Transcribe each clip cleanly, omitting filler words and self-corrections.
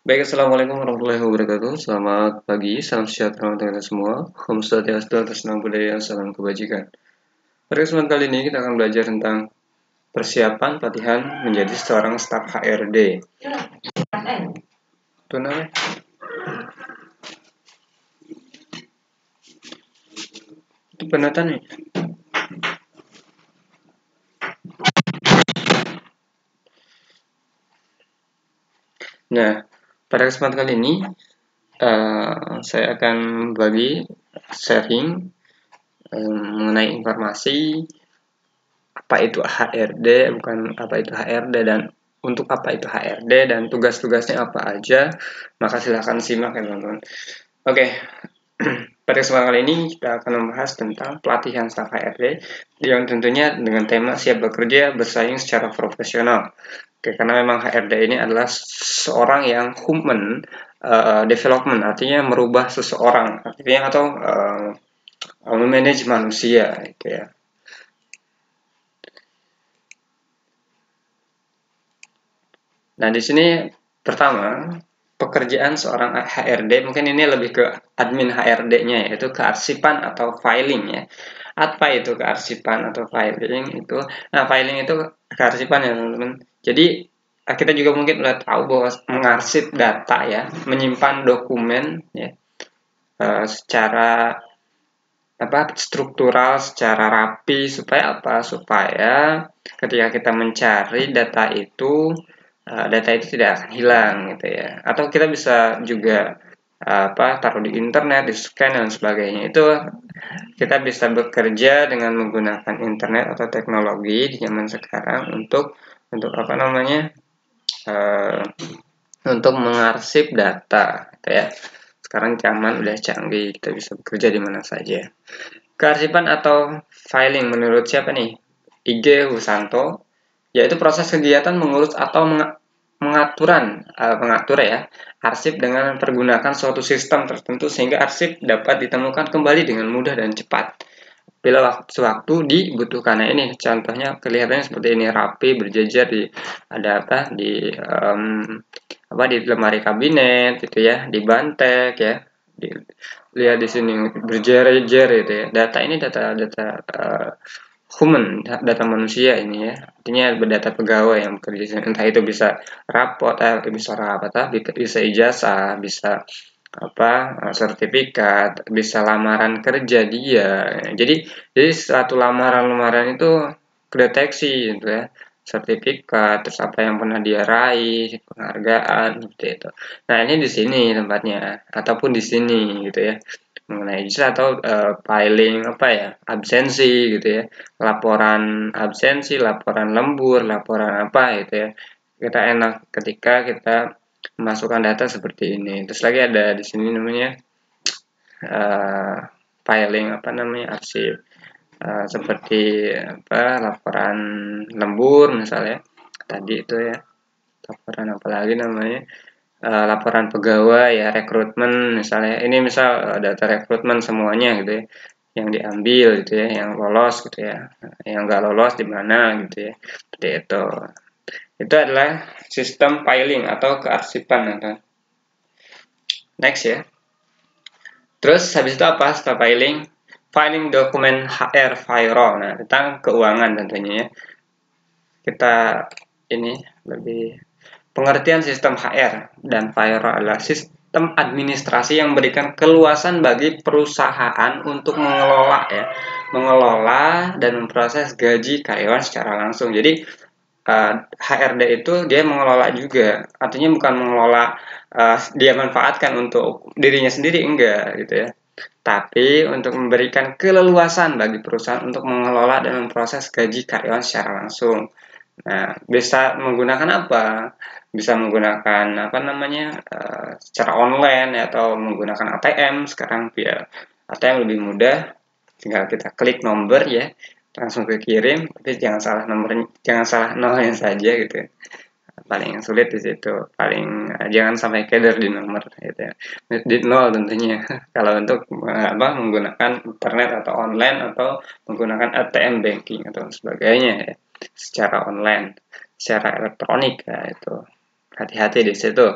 Baik, Assalamualaikum warahmatullahi wabarakatuh. Selamat pagi, salam sejahtera untuk kita semua. Om Swastiastu, atas nama budaya, salam kebajikan. Pada kesempatan kali ini kita akan belajar tentang persiapan pelatihan menjadi seorang staf HRD. Itu namanya. Itu penataan nih. Nah, pada kesempatan kali ini saya akan bagi sharing mengenai informasi apa itu HRD, bukan apa itu HRD, dan untuk apa itu HRD dan tugas-tugasnya apa aja. Maka silahkan simak ya teman-teman. Oke, pada kesempatan kali ini kita akan membahas tentang pelatihan staf HRD yang tentunya dengan tema siap bekerja bersaing secara profesional. Oke, karena memang HRD ini adalah seorang yang human development, artinya merubah seseorang, artinya atau memanage manusia, gitu ya. Nah, di sini pertama, pekerjaan seorang HRD, mungkin ini lebih ke admin HRD-nya, yaitu kearsipan atau filing ya. Apa itu kearsipan atau filing itu? Nah, filing itu kearsipan ya teman-teman. Jadi kita juga mungkin udah tahu bahwa mengarsip data ya, menyimpan dokumen ya, secara struktural, secara rapi, supaya apa? Supaya ketika kita mencari data itu tidak akan hilang gitu ya. Atau kita bisa juga taruh di internet, di scan dan sebagainya. Itu kita bisa bekerja dengan menggunakan internet atau teknologi di zaman sekarang untuk apa namanya? Uh, untuk mengarsip data gitu ya. Sekarang zaman udah canggih, kita bisa bekerja di mana saja. Kearsipan atau filing menurut siapa nih? IG Husanto, yaitu proses kegiatan mengurus atau mengatur ya arsip dengan pergunakan suatu sistem tertentu sehingga arsip dapat ditemukan kembali dengan mudah dan cepat bila waktu dibutuhkan. Nah, ini contohnya kelihatannya seperti ini, rapi berjejer di di lemari kabinet gitu ya, di bantek ya. Lihat di sini berjejer gitu ya. Data ini data human, data manusia ini ya. Artinya berdata pegawai yang bekerja, entah itu bisa rapot, bisa ijazah, bisa sertifikat, bisa lamaran kerja dia. Jadi satu lamaran itu kedeteksi gitu ya, sertifikat, terus apa yang pernah dia raih, penghargaan seperti itu. Nah, ini di sini tempatnya ataupun di sini gitu ya, mengenai ijazah atau filing absensi gitu ya, laporan absensi, laporan lembur, laporan apa gitu ya. Kita enak ketika kita memasukkan data seperti ini. Terus lagi ada di sini namanya filing arsip, seperti laporan lembur misalnya tadi itu ya, laporan apalagi namanya, laporan pegawai ya, rekrutmen misalnya. Ini misal data rekrutmen semuanya gitu ya, yang diambil gitu ya, yang lolos gitu ya, yang nggak lolos di mana gitu ya, seperti itu. Itu adalah sistem filing atau kearsipan. Next ya. Terus habis itu apa setelah filing? Filing dokumen HR payroll. Nah, tentang keuangan tentunya ya. Kita ini lebih pengertian sistem HR dan payroll adalah sistem administrasi yang memberikan keluasan bagi perusahaan untuk mengelola dan memproses gaji karyawan secara langsung. Jadi HRD itu dia mengelola juga, artinya bukan mengelola dia manfaatkan untuk dirinya sendiri, enggak gitu ya, tapi untuk memberikan keleluasan bagi perusahaan untuk mengelola dan memproses gaji karyawan secara langsung. Nah, bisa menggunakan apa? Bisa menggunakan secara online atau menggunakan ATM. Sekarang via ATM lebih mudah, tinggal kita klik nomor ya, langsung kirim. Tapi jangan salah nomornya, jangan salah nolnya saja gitu. Paling sulit di situ, jangan sampai keder di nomor gitu ya, di nol tentunya. Kalau untuk menggunakan internet atau online atau menggunakan ATM banking atau sebagainya ya, secara online, secara elektronik ya, itu hati-hati di situ.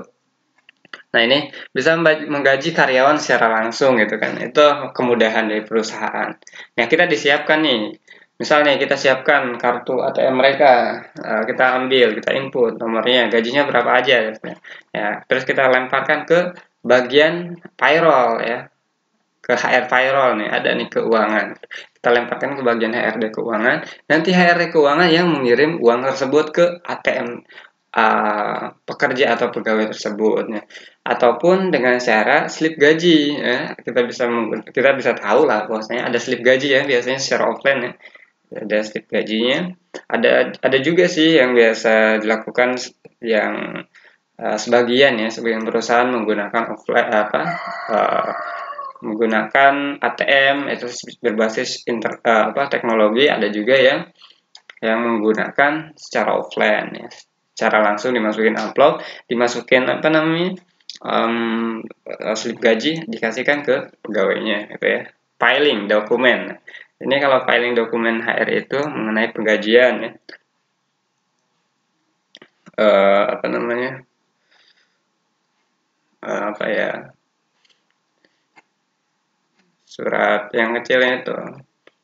Nah, ini bisa menggaji karyawan secara langsung gitu kan. Itu kemudahan dari perusahaan. Nah, kita disiapkan nih. Misalnya kita siapkan kartu ATM mereka, kita ambil, kita input nomornya, gajinya berapa aja gitu ya. Ya, terus kita lemparkan ke bagian payroll ya, ke HR payroll nih, ada nih keuangan. Kita lemparkan ke bagian HRD keuangan, nanti HRD keuangan yang mengirim uang tersebut ke ATM pekerja atau pegawai tersebut ya. Ataupun dengan cara slip gaji ya. Kita bisa tahu lah bahwasanya ada slip gaji ya, biasanya secara offline ya. Ada slip gajinya. Ada juga sih yang biasa dilakukan yang sebagian perusahaan menggunakan offline uh, menggunakan ATM itu berbasis teknologi. Ada juga yang menggunakan secara offline ya, secara langsung dimasukin amplop, dimasukin slip gaji, dikasihkan ke pegawainya gitu ya. Filing dokumen, ini kalau filing dokumen HR itu mengenai penggajian ya, apa namanya apa ya, surat yang kecilnya itu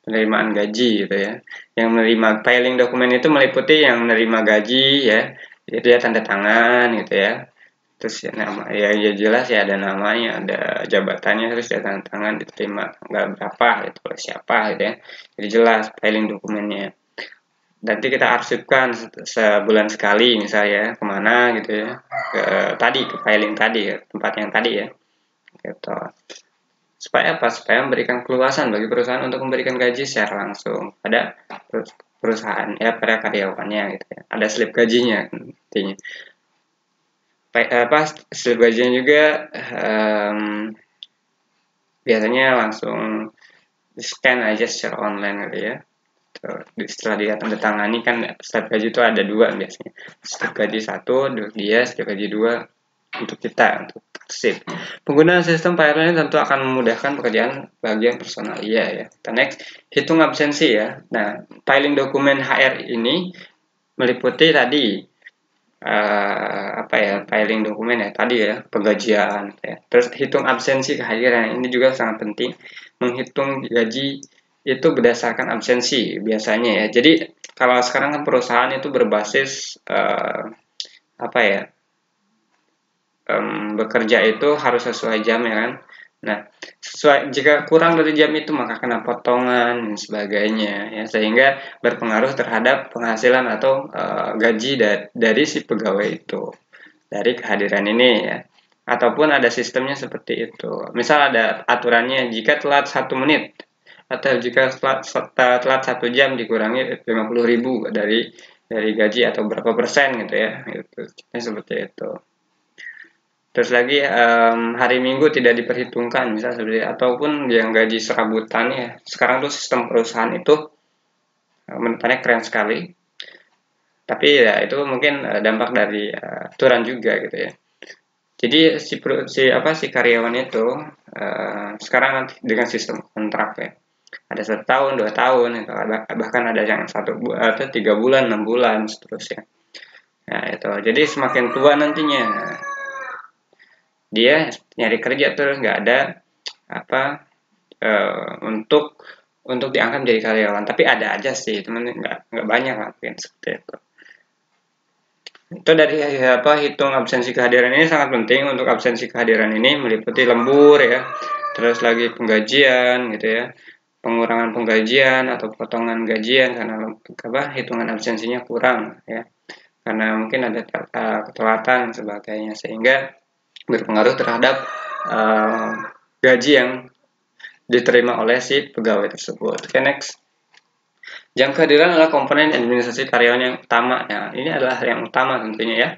penerimaan gaji gitu ya. Yang menerima filing dokumen itu meliputi yang menerima gaji ya, itu ya tanda tangan gitu ya. Terus ya nama ya jelas ya, ada namanya, ada jabatannya, terus ya tanda tangan, diterima nggak berapa itu oleh siapa gitu ya. Jadi jelas filing dokumennya. Nanti kita arsipkan sebulan sekali misalnya kemana gitu ya, ke filing tadi ya, tempat yang tadi ya gitu. Supaya apa? Supaya memberikan keluasan bagi perusahaan untuk memberikan gaji secara langsung pada perusahaan ya, pada karyawannya gitu ya. Ada slip gajinya intinya. Slip gajinya juga biasanya langsung di scan aja secara online gitu ya. Setelah dia tanda tangani kan, slip gaji itu ada dua biasanya. Slip gaji satu untuk dia, slip gaji dua untuk kita, untuk sip. Penggunaan sistem payroll ini tentu akan memudahkan pekerjaan bagian personalia ya. Kita next, hitung absensi ya. Nah, filing dokumen HR ini meliputi tadi filing dokumen ya tadi ya, penggajian ya. Terus hitung absensi kehadiran, ini juga sangat penting. Menghitung gaji itu berdasarkan absensi biasanya ya. Jadi kalau sekarang kan perusahaan itu berbasis bekerja itu harus sesuai jam ya kan. Nah, jika kurang dari jam itu maka kena potongan dan sebagainya ya, sehingga berpengaruh terhadap penghasilan atau gaji dari si pegawai itu dari kehadiran ini ya. Ataupun ada sistemnya seperti itu. Misal ada aturannya, jika telat 1 menit atau jika telat 1 jam dikurangi 50.000 dari gaji atau berapa persen gitu ya. Itu seperti itu. Terus lagi hari Minggu tidak diperhitungkan misalnya seperti, ataupun yang gaji serabutan ya. Sekarang tuh sistem perusahaan itu menurut keren sekali. Tapi ya itu mungkin dampak dari aturan juga gitu ya. Jadi si karyawan itu sekarang dengan sistem kontrak ya. Ada 1 tahun, 2 tahun, itu bahkan ada yang 3 bulan, 6 bulan, seterusnya. Nah itu, jadi semakin tua nantinya dia nyari kerja terus nggak ada untuk diangkat menjadi karyawan. Tapi ada aja sih, teman, nggak banyak lah mungkin seperti itu. Itu dari hitung absensi kehadiran ini sangat penting. Untuk absensi kehadiran ini meliputi lembur ya, terus lagi penggajian gitu ya, pengurangan penggajian atau potongan gajian karena hitungan absensinya kurang ya, karena mungkin ada ketelatan dan sebagainya, sehingga berpengaruh terhadap gaji yang diterima oleh si pegawai tersebut. Okay, next. Jam kehadiran adalah komponen administrasi karyawan yang utama. Ya, ini adalah yang utama tentunya ya.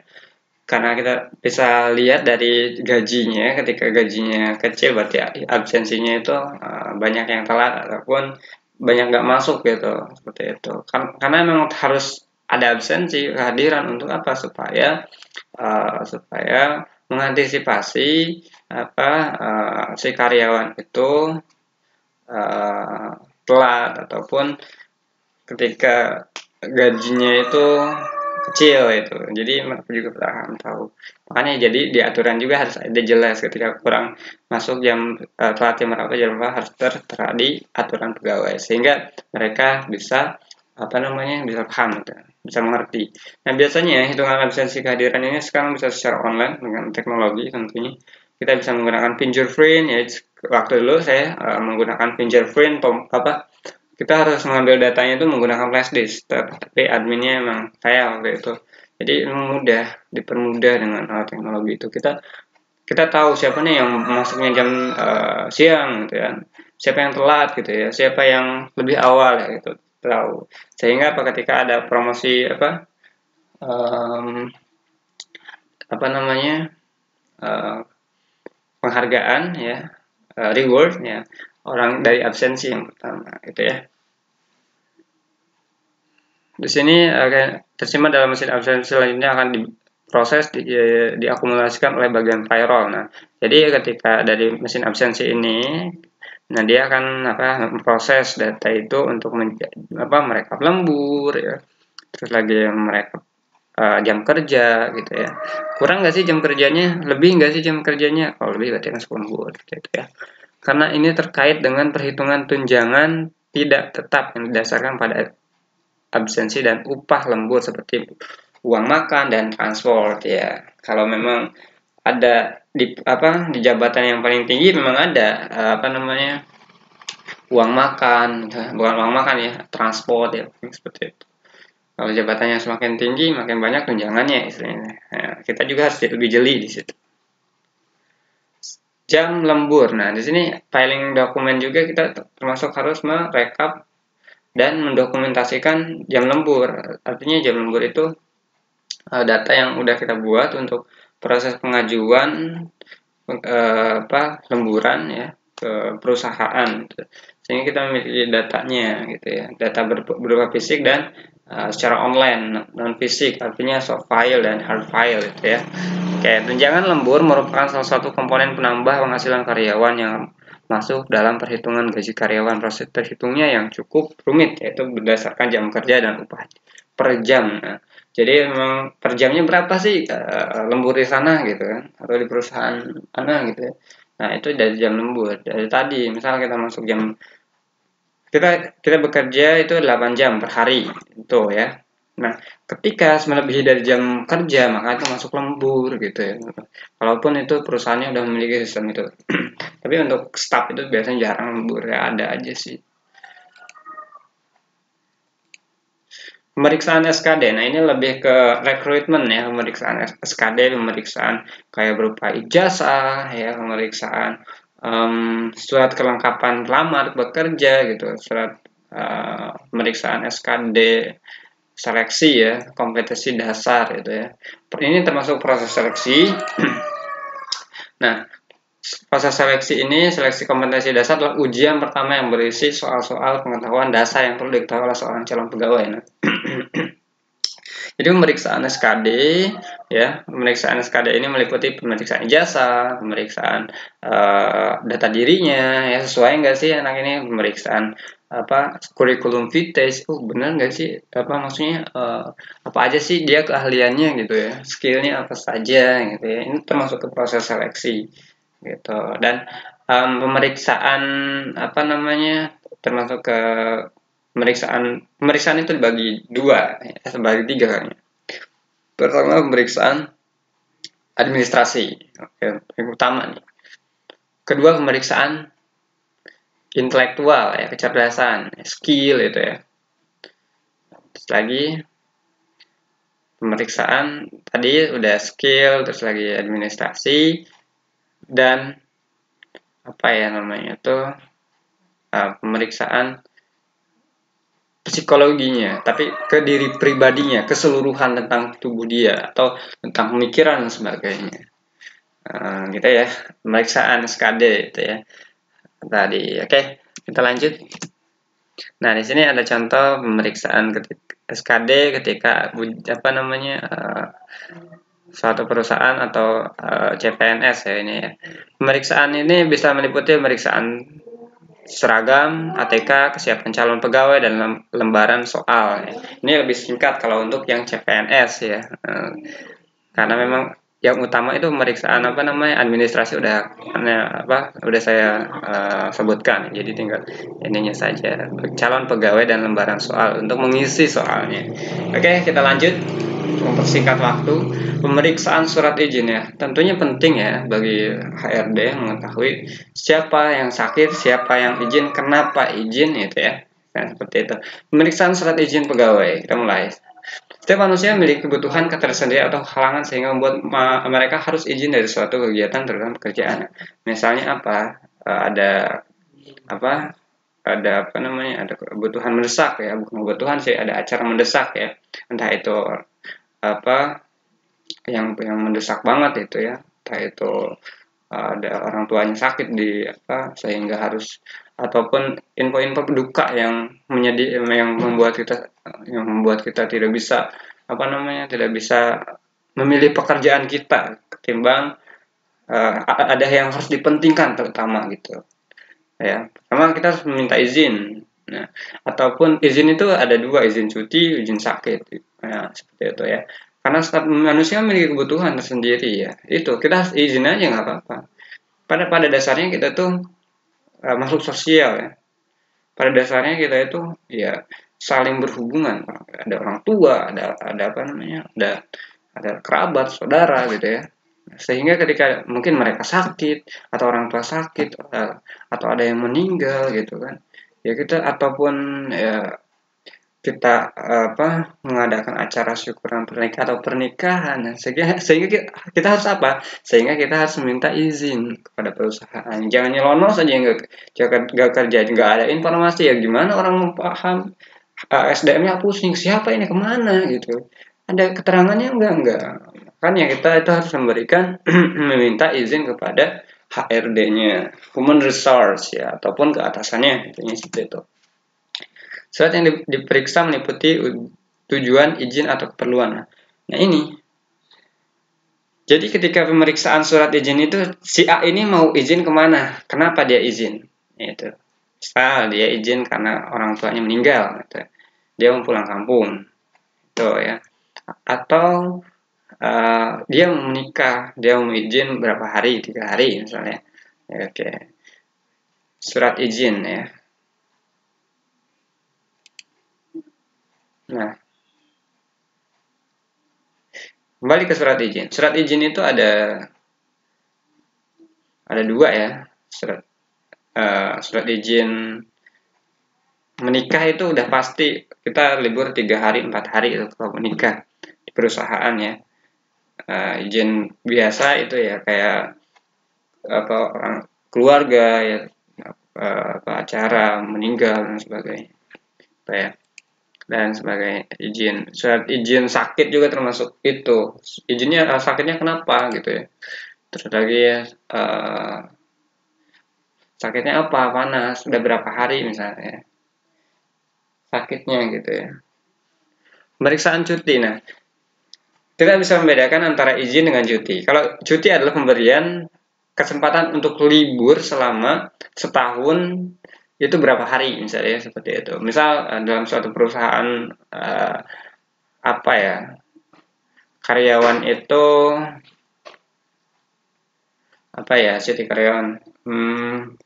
Karena kita bisa lihat dari gajinya, ketika gajinya kecil berarti absensinya itu banyak yang telat ataupun banyak nggak masuk gitu, seperti itu. Karena memang harus ada absensi kehadiran untuk apa? Supaya mengantisipasi si karyawan itu telat, ataupun ketika gajinya itu kecil itu. Jadi mereka juga paham tahu. Makanya jadi di aturan juga harus ada jelas ketika kurang masuk jam telat jam berapa jam berapa harus tertera di aturan pegawai sehingga mereka bisa apa namanya bisa paham gitu, bisa mengerti. Nah biasanya hitungan absensi kehadiran ini sekarang bisa secara online dengan teknologi tentunya. Kita bisa menggunakan fingerprint ya. Waktu dulu saya menggunakan fingerprint apa kita harus mengambil datanya itu menggunakan flash disk, tapi adminnya emang saya waktu itu. Jadi mudah, dipermudah dengan alat teknologi itu. Kita tahu siapa nih yang masuknya jam siang gitu ya, siapa yang telat gitu ya, siapa yang lebih awal ya gitu tahu. Sehingga ketika ada promosi um, apa namanya uh, penghargaan ya, reward ya, orang dari absensi yang pertama gitu ya. Di sini akan tersimpan dalam mesin absensi selanjutnya akan diproses diakumulasikan oleh bagian payroll. Nah, jadi ketika dari mesin absensi ini, nah dia akan memproses data itu untuk merekap lembur ya, terus lagi merekap jam kerja gitu ya. Kurang nggak sih jam kerjanya? Lebih nggak sih jam kerjanya? Kalau lebih berarti kan lembur gitu ya. Karena ini terkait dengan perhitungan tunjangan tidak tetap yang didasarkan pada absensi dan upah lembur seperti uang makan dan transport ya. Kalau memang ada di jabatan yang paling tinggi memang ada uang makan, bukan uang makan ya, transport ya seperti itu. Kalau jabatannya semakin tinggi makin banyak tunjangannya istilahnya. Nah, kita juga harus lebih jeli di situ. Jam lembur. Nah, di sini filing dokumen juga kita termasuk harus merekap dan mendokumentasikan jam lembur. Artinya jam lembur itu data yang udah kita buat untuk proses pengajuan lemburan ya ke perusahaan gitu. Sehingga kita memiliki datanya gitu ya, data berupa fisik dan secara online non fisik, artinya soft file dan hard file gitu ya. Oke, tunjangan lembur merupakan salah satu komponen penambah penghasilan karyawan yang masuk dalam perhitungan gaji karyawan. Proses terhitungnya yang cukup rumit, yaitu berdasarkan jam kerja dan upah per jam. Nah, jadi memang per jamnya berapa sih lembur di sana gitu kan, atau di perusahaan mana gitu ya. Nah itu dari jam lembur. Dari tadi, misalnya kita masuk jam kita bekerja itu 8 jam per hari itu ya. Nah, ketika melebihi dari jam kerja maka itu masuk lembur gitu ya. Walaupun itu perusahaannya udah memiliki sistem itu. Tapi untuk staff itu biasanya jarang lembur ya, ada aja sih. Pemeriksaan SKD, nah ini lebih ke rekrutmen ya, pemeriksaan SKD, pemeriksaan kayak berupa ijazah ya, pemeriksaan surat kelengkapan pelamar bekerja gitu, surat pemeriksaan SKD, seleksi ya, kompetensi dasar gitu ya. Ini termasuk proses seleksi. Nah, proses seleksi ini, seleksi kompetensi dasar adalah ujian pertama yang berisi soal-soal pengetahuan dasar yang perlu diketahui oleh seorang calon pegawai. Nah, jadi pemeriksaan SKD ya, pemeriksaan SKD ini meliputi pemeriksaan ijazah, pemeriksaan data dirinya ya, sesuai nggak sih anak ini, pemeriksaan kurikulum vitae, benar nggak sih maksudnya apa aja sih dia keahliannya gitu ya, skillnya apa saja gitu ya. Ini termasuk ke proses seleksi gitu. Dan pemeriksaan termasuk ke pemeriksaan itu dibagi dua, dibagi tiga kan. Pertama pemeriksaan administrasi, oke, yang utama nih. Kedua pemeriksaan intelektual ya, kecerdasan, skill itu ya. Terus lagi pemeriksaan tadi udah skill, terus lagi administrasi dan pemeriksaan psikologinya, tapi ke diri pribadinya, keseluruhan tentang tubuh dia atau tentang pemikiran dan sebagainya. Gitu ya, pemeriksaan SKD itu ya. Tadi, oke, kita lanjut. Nah, di sini ada contoh pemeriksaan SKD ketika suatu perusahaan atau CPNS ya ini ya. Pemeriksaan ini bisa meliputi pemeriksaan seragam, ATK, kesiapan calon pegawai, dan lembaran soal. Ini lebih singkat kalau untuk yang CPNS ya. Karena memang yang utama itu pemeriksaan administrasi udah saya sebutkan. Jadi tinggal ininya saja, calon pegawai dan lembaran soal untuk mengisi soalnya. Oke, kita lanjut. Mempersingkat waktu, pemeriksaan surat izin ya tentunya penting ya bagi HRD mengetahui siapa yang sakit, siapa yang izin, kenapa izin itu ya. Nah, seperti itu. Pemeriksaan surat izin pegawai, kita mulai. Setiap manusia memiliki kebutuhan, ketersediaan atau halangan sehingga membuat mereka harus izin dari suatu kegiatan terutama pekerjaan. Misalnya apa? Ada apa? Ada kebutuhan mendesak ya, bukan kebutuhan sih, ada acara mendesak ya. Entah itu yang mendesak banget itu ya, entah itu ada orang tuanya sakit sehingga harus, ataupun info-info duka yang membuat kita tidak bisa tidak bisa memilih pekerjaan kita ketimbang ada yang harus dipentingkan terutama gitu ya. Pertama kita harus meminta izin. Nah, ataupun izin itu ada dua, izin cuti, izin sakit. Nah, seperti itu ya. Karena setiap manusia memiliki kebutuhan tersendiri ya. Itu kita harus izin aja nggak apa-apa. Pada dasarnya kita tuh makhluk sosial ya. Pada dasarnya kita itu ya saling berhubungan. Ada orang tua, ada kerabat, saudara gitu ya. Sehingga ketika mungkin mereka sakit atau orang tua sakit atau ada yang meninggal gitu kan, ya kita ataupun ya kita mengadakan acara syukuran pernikahan, sehingga kita harus sehingga kita harus meminta izin kepada perusahaan. Jangan nyelonong saja, nggak kerja, nggak ada informasi, ya gimana orang mau paham. SDM-nya pusing, siapa ini kemana gitu, ada keterangannya enggak. Kan ya kita itu harus memberikan meminta izin kepada HRD-nya, Human Resource ya, ataupun ke atasannya, intinya seperti itu. Surat yang diperiksa meliputi tujuan, izin, atau keperluan. Nah ini, jadi ketika pemeriksaan surat izin itu, si A ini mau izin kemana? Kenapa dia izin? Itu. Misal dia izin karena orang tuanya meninggal, gitu. Dia mau pulang kampung, itu ya. Atau dia mau menikah, dia mau izin berapa hari, 3 hari misalnya. Oke. Surat izin ya. Nah, kembali ke surat izin. Surat izin itu ada dua ya. Surat izin menikah itu udah pasti kita libur 3 hari 4 hari itu kalau menikah di perusahaan ya. Izin biasa itu ya kayak orang keluarga ya, acara meninggal dan sebagainya ya, dan sebagainya. Surat izin sakit juga termasuk itu, izinnya sakitnya kenapa gitu ya. Terus lagi ya sakitnya apa, panas, sudah berapa hari misalnya sakitnya gitu ya. Pemeriksaan cuti. Nah, kita bisa membedakan antara izin dengan cuti. Kalau cuti adalah pemberian kesempatan untuk libur selama setahun, itu berapa hari misalnya seperti itu. Misal dalam suatu perusahaan karyawan itu cuti karyawan.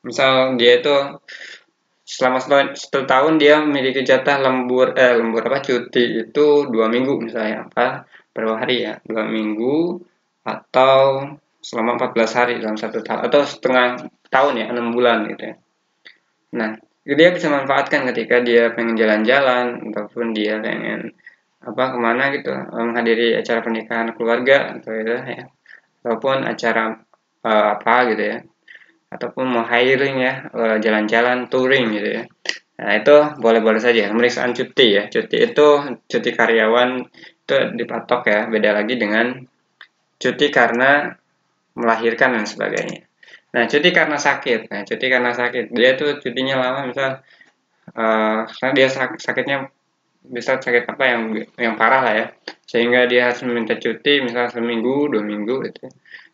Misal dia itu selama setahun dia memiliki jatah cuti itu 2 minggu misalnya, berapa hari ya, 2 minggu atau selama 14 hari dalam 1 tahun, atau setengah tahun ya, 6 bulan gitu ya. Nah, dia bisa manfaatkan ketika dia pengen jalan-jalan ataupun dia pengen kemana gitu, menghadiri acara pernikahan keluarga atau gitu ya, ataupun acara gitu ya, ataupun mau hiring ya, jalan-jalan touring gitu ya. Nah itu boleh-boleh saja. Pemeriksaan cuti ya, cuti karyawan itu dipatok ya, beda lagi dengan cuti karena melahirkan dan sebagainya. Nah cuti karena sakit, dia tuh cutinya lama, misal karena dia sakitnya bisa sakit yang parah lah ya, sehingga dia harus meminta cuti misal seminggu 2 minggu gitu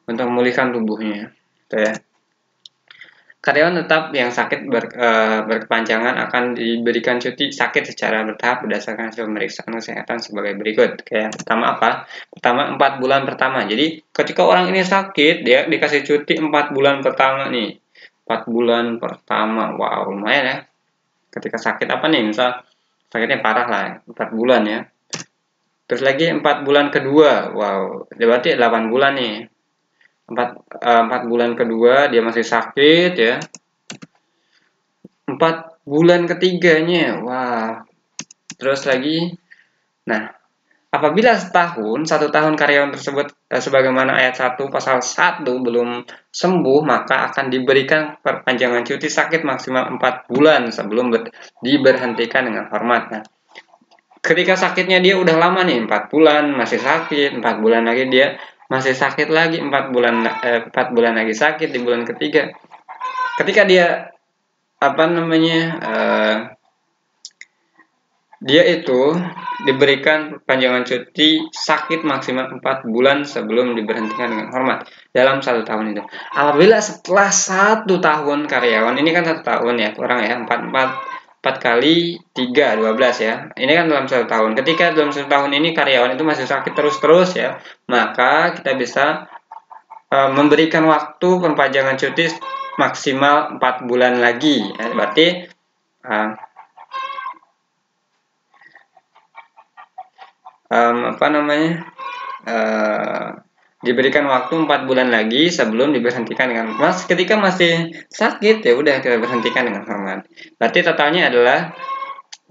untuk memulihkan tubuhnya gitu ya. Karyawan tetap yang sakit berkepanjangan akan diberikan cuti sakit secara bertahap berdasarkan hasil pemeriksaan kesehatan sebagai berikut. Kayak pertama apa? Pertama 4 bulan pertama. Jadi ketika orang ini sakit, dia dikasih cuti 4 bulan pertama nih. 4 bulan pertama, wow lumayan ya. Ketika sakit apa nih? Misal sakitnya parah lah, 4 bulan ya. Terus lagi 4 bulan kedua, wow, berarti 8 bulan nih. 4 bulan kedua dia masih sakit ya. 4 bulan ketiganya, wah. Terus lagi, nah, apabila setahun, 1 tahun karyawan tersebut sebagaimana ayat 1 pasal 1 belum sembuh, maka akan diberikan perpanjangan cuti sakit maksimal 4 bulan sebelum diberhentikan dengan hormat. Nah, ketika sakitnya dia udah lama nih, 4 bulan masih sakit, 4 bulan lagi dia masih sakit lagi, 4 bulan lagi sakit di bulan ketiga. Ketika dia dia itu diberikan perpanjangan cuti sakit maksimal 4 bulan sebelum diberhentikan dengan hormat dalam 1 tahun itu. Apabila setelah 1 tahun karyawan, ini kan 1 tahun ya, kurang ya, 4 kali 3, 12 ya. Ini kan dalam 1 tahun. Ketika dalam 1 tahun ini karyawan itu masih sakit terus-terus ya, maka kita bisa memberikan waktu perpanjangan cuti maksimal 4 bulan lagi. Ya, berarti diberikan waktu 4 bulan lagi sebelum diberhentikan dengan ketika masih sakit ya udah kita berhentikan dengan hormat. Berarti totalnya adalah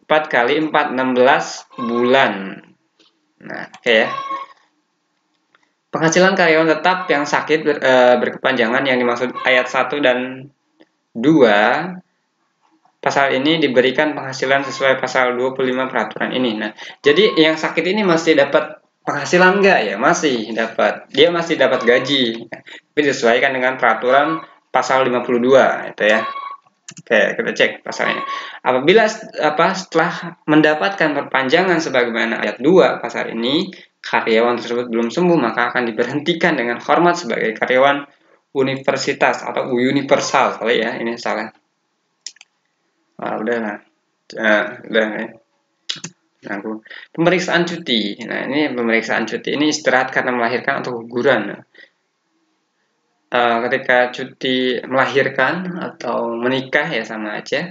4 kali 4 16 bulan. Nah, oke ya. Penghasilan karyawan tetap yang sakit berkepanjangan yang dimaksud ayat 1 dan 2 pasal ini diberikan penghasilan sesuai pasal 25 peraturan ini. Nah, jadi yang sakit ini masih dapat penghasilan enggak ya? Masih dapat. Dia masih dapat gaji. Tapi disesuaikan dengan peraturan pasal 52 itu ya. Oke, kita cek pasalnya. Apabila setelah mendapatkan perpanjangan sebagaimana ayat 2 pasal ini, karyawan tersebut belum sembuh, maka akan diberhentikan dengan hormat sebagai karyawan universitas atau universal. Kali ya, ini salah. Udah lah. Udah ya. Nah, pemeriksaan cuti. Nah, ini pemeriksaan cuti ini istirahat karena melahirkan atau guguran. Ketika cuti melahirkan atau menikah ya sama aja,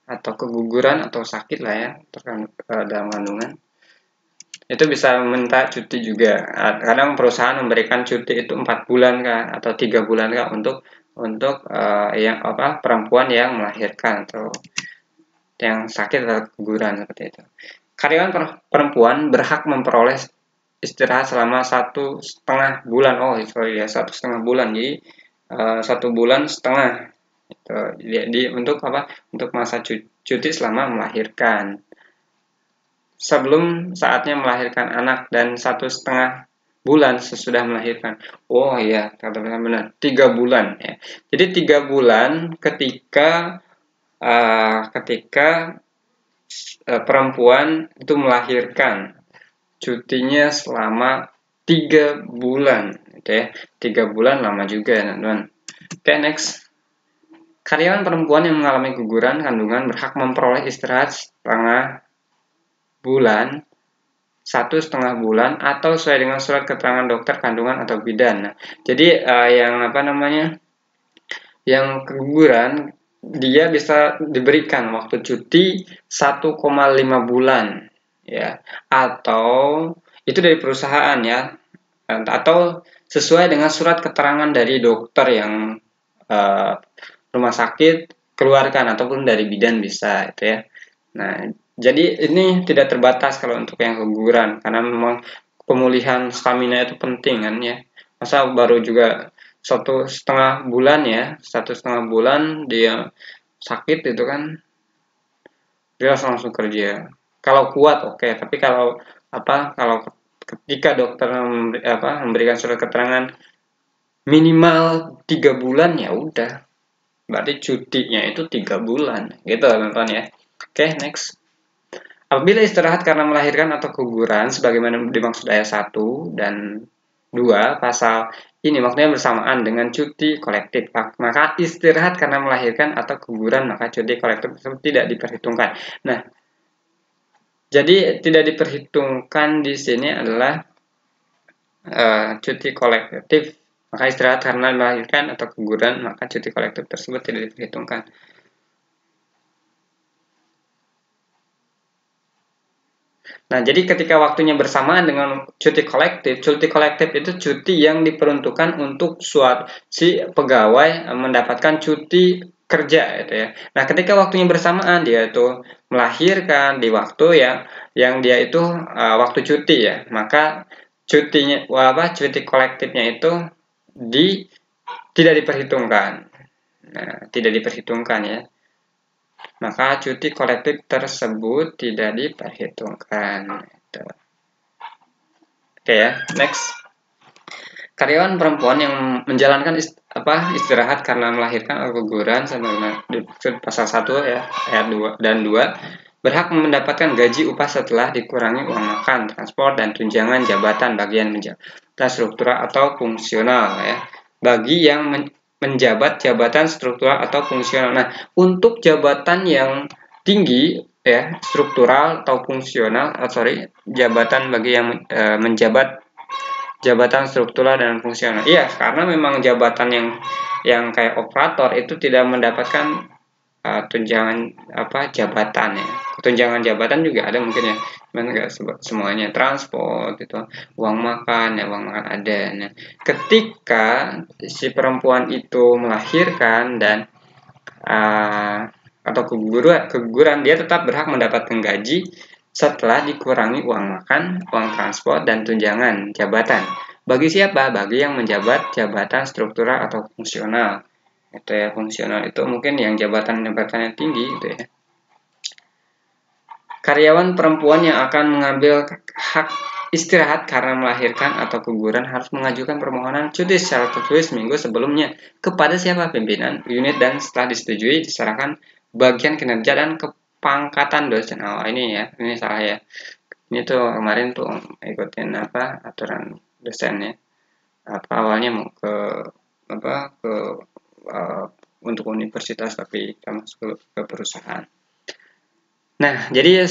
atau keguguran atau sakit lah ya dalam kandungan, itu bisa minta cuti juga. Kadang perusahaan memberikan cuti itu 4 bulan kah atau 3 bulan kah untuk perempuan yang melahirkan atau yang sakit atau keguguran seperti itu. Karyawan perempuan berhak memperoleh istirahat selama 1,5 bulan. Oh, sorry ya, 1,5 bulan. Jadi 1 bulan setengah. Untuk masa cuti selama melahirkan. Sebelum saatnya melahirkan anak dan 1,5 bulan sesudah melahirkan. Oh iya, kata-kata benar. 3 bulan ya. Jadi 3 bulan ketika perempuan itu melahirkan, cutinya selama 3 bulan, oke ya. 3 bulan lama juga ya teman-teman. Oke, next. Karyawan perempuan yang mengalami guguran kandungan berhak memperoleh istirahat setengah bulan, 1,5 bulan, atau sesuai dengan surat keterangan dokter kandungan atau bidan. Nah, jadi yang keguguran dia bisa diberikan waktu cuti 1,5 bulan ya, atau itu dari perusahaan ya, atau sesuai dengan surat keterangan dari dokter yang rumah sakit keluarkan ataupun dari bidan bisa itu ya. Nah, jadi ini tidak terbatas kalau untuk yang keguguran karena memang pemulihan stamina itu penting kan ya. Masa baru juga 1,5 bulan ya, 1,5 bulan dia sakit itu kan dia langsung kerja. Kalau kuat oke, tapi kalau ketika dokter memberikan surat keterangan minimal 3 bulan ya udah. Berarti cutinya itu 3 bulan. Gitu teman-teman ya. Oke, next. Apabila istirahat karena melahirkan atau keguguran sebagaimana dimaksud ayat 1 dan 2 pasal ini maksudnya bersamaan dengan cuti kolektif. Maka istirahat karena melahirkan atau keguguran maka cuti kolektif tersebut tidak diperhitungkan. Nah, jadi tidak diperhitungkan di sini adalah cuti kolektif, maka istirahat karena melahirkan atau keguguran maka cuti kolektif tersebut tidak diperhitungkan. Nah, jadi ketika waktunya bersamaan dengan cuti kolektif itu cuti yang diperuntukkan untuk si pegawai mendapatkan cuti kerja gitu ya. Nah, ketika waktunya bersamaan dia itu melahirkan di waktu yang dia itu waktu cuti ya, maka cuti kolektifnya itu tidak diperhitungkan. Nah, tidak diperhitungkan ya. Maka cuti kolektif tersebut tidak diperhitungkan. Oke ya, next. Karyawan perempuan yang menjalankan istirahat karena melahirkan atau keguguran sebagaimana dimaksud pasal 1 ya, ayat 2 dan 2 berhak mendapatkan gaji upah setelah dikurangi uang makan, transport, dan tunjangan jabatan bagian menjabat struktural atau fungsional ya. Bagi yang menjabat jabatan struktural atau fungsional. Nah, untuk jabatan yang tinggi ya, struktural atau fungsional, jabatan bagi yang menjabat jabatan struktural dan fungsional. Iya, karena memang jabatan yang kayak operator itu tidak mendapatkan tunjangan jabatan ya. Tunjangan jabatan juga ada mungkin ya, cuman nggak semuanya. Transport itu, uang makan ada. Nah, ketika si perempuan itu melahirkan dan atau keguguran, dia tetap berhak mendapatkan gaji setelah dikurangi uang makan, uang transport, dan tunjangan jabatan. Bagi siapa? Bagi yang menjabat jabatan struktural atau fungsional. Itu ya, fungsional itu mungkin yang jabatannya tinggi itu ya. Karyawan perempuan yang akan mengambil hak istirahat karena melahirkan atau keguguran harus mengajukan permohonan cuti secara tertulis minggu sebelumnya kepada siapa? Pimpinan unit, dan setelah disetujui diserahkan bagian kinerja dan kepangkatan dosen. Oh, ini ya, ini salah ya. Ini tuh kemarin tuh ikutin aturan dosennya. Awalnya mau ke untuk universitas tapi kita masuk ke perusahaan. Nah, jadi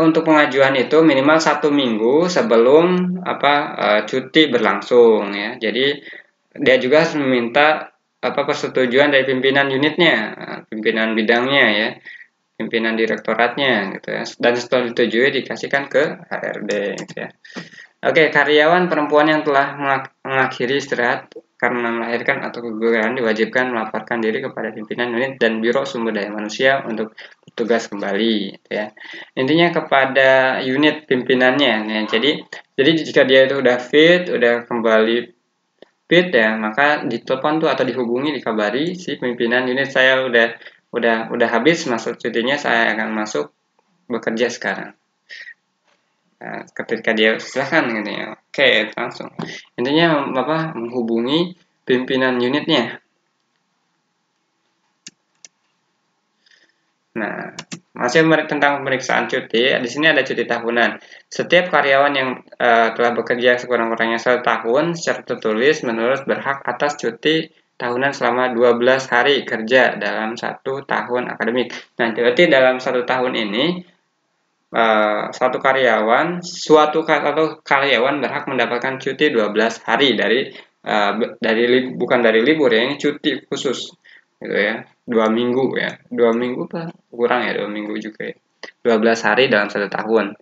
untuk pengajuan itu minimal 1 minggu sebelum cuti berlangsung ya. Jadi dia juga harus meminta persetujuan dari pimpinan unitnya, pimpinan bidangnya ya, pimpinan direktoratnya gitu ya. Dan setelah disetujui dikasihkan ke HRD gitu ya. Oke, karyawan perempuan yang telah mengakhiri istirahat karena melahirkan atau keguguran diwajibkan melaporkan diri kepada pimpinan unit dan Biro Sumber Daya Manusia untuk bertugas kembali gitu ya. Intinya kepada unit pimpinannya ya. Jadi jika dia itu udah fit, udah kembali fit ya, maka ditelepon tuh atau dihubungi, dikabari si pimpinan unit, saya udah habis masa cutinya, saya akan masuk bekerja sekarang. Nah, ketika dia silahkan gitu ya, oke langsung. Intinya menghubungi pimpinan unitnya. Nah, masih tentang pemeriksaan cuti, di sini ada cuti tahunan. Setiap karyawan yang telah bekerja sekurang-kurangnya 1 tahun secara tertulis menulis berhak atas cuti tahunan selama 12 hari kerja dalam 1 tahun akademik. Nah, berarti dalam 1 tahun ini suatu karyawan berhak mendapatkan cuti 12 hari bukan dari libur ya, ini cuti khusus gitu ya, 2 minggu ya, 2 minggu kurang ya, 2 minggu juga ya, 12 hari dalam 1 tahun.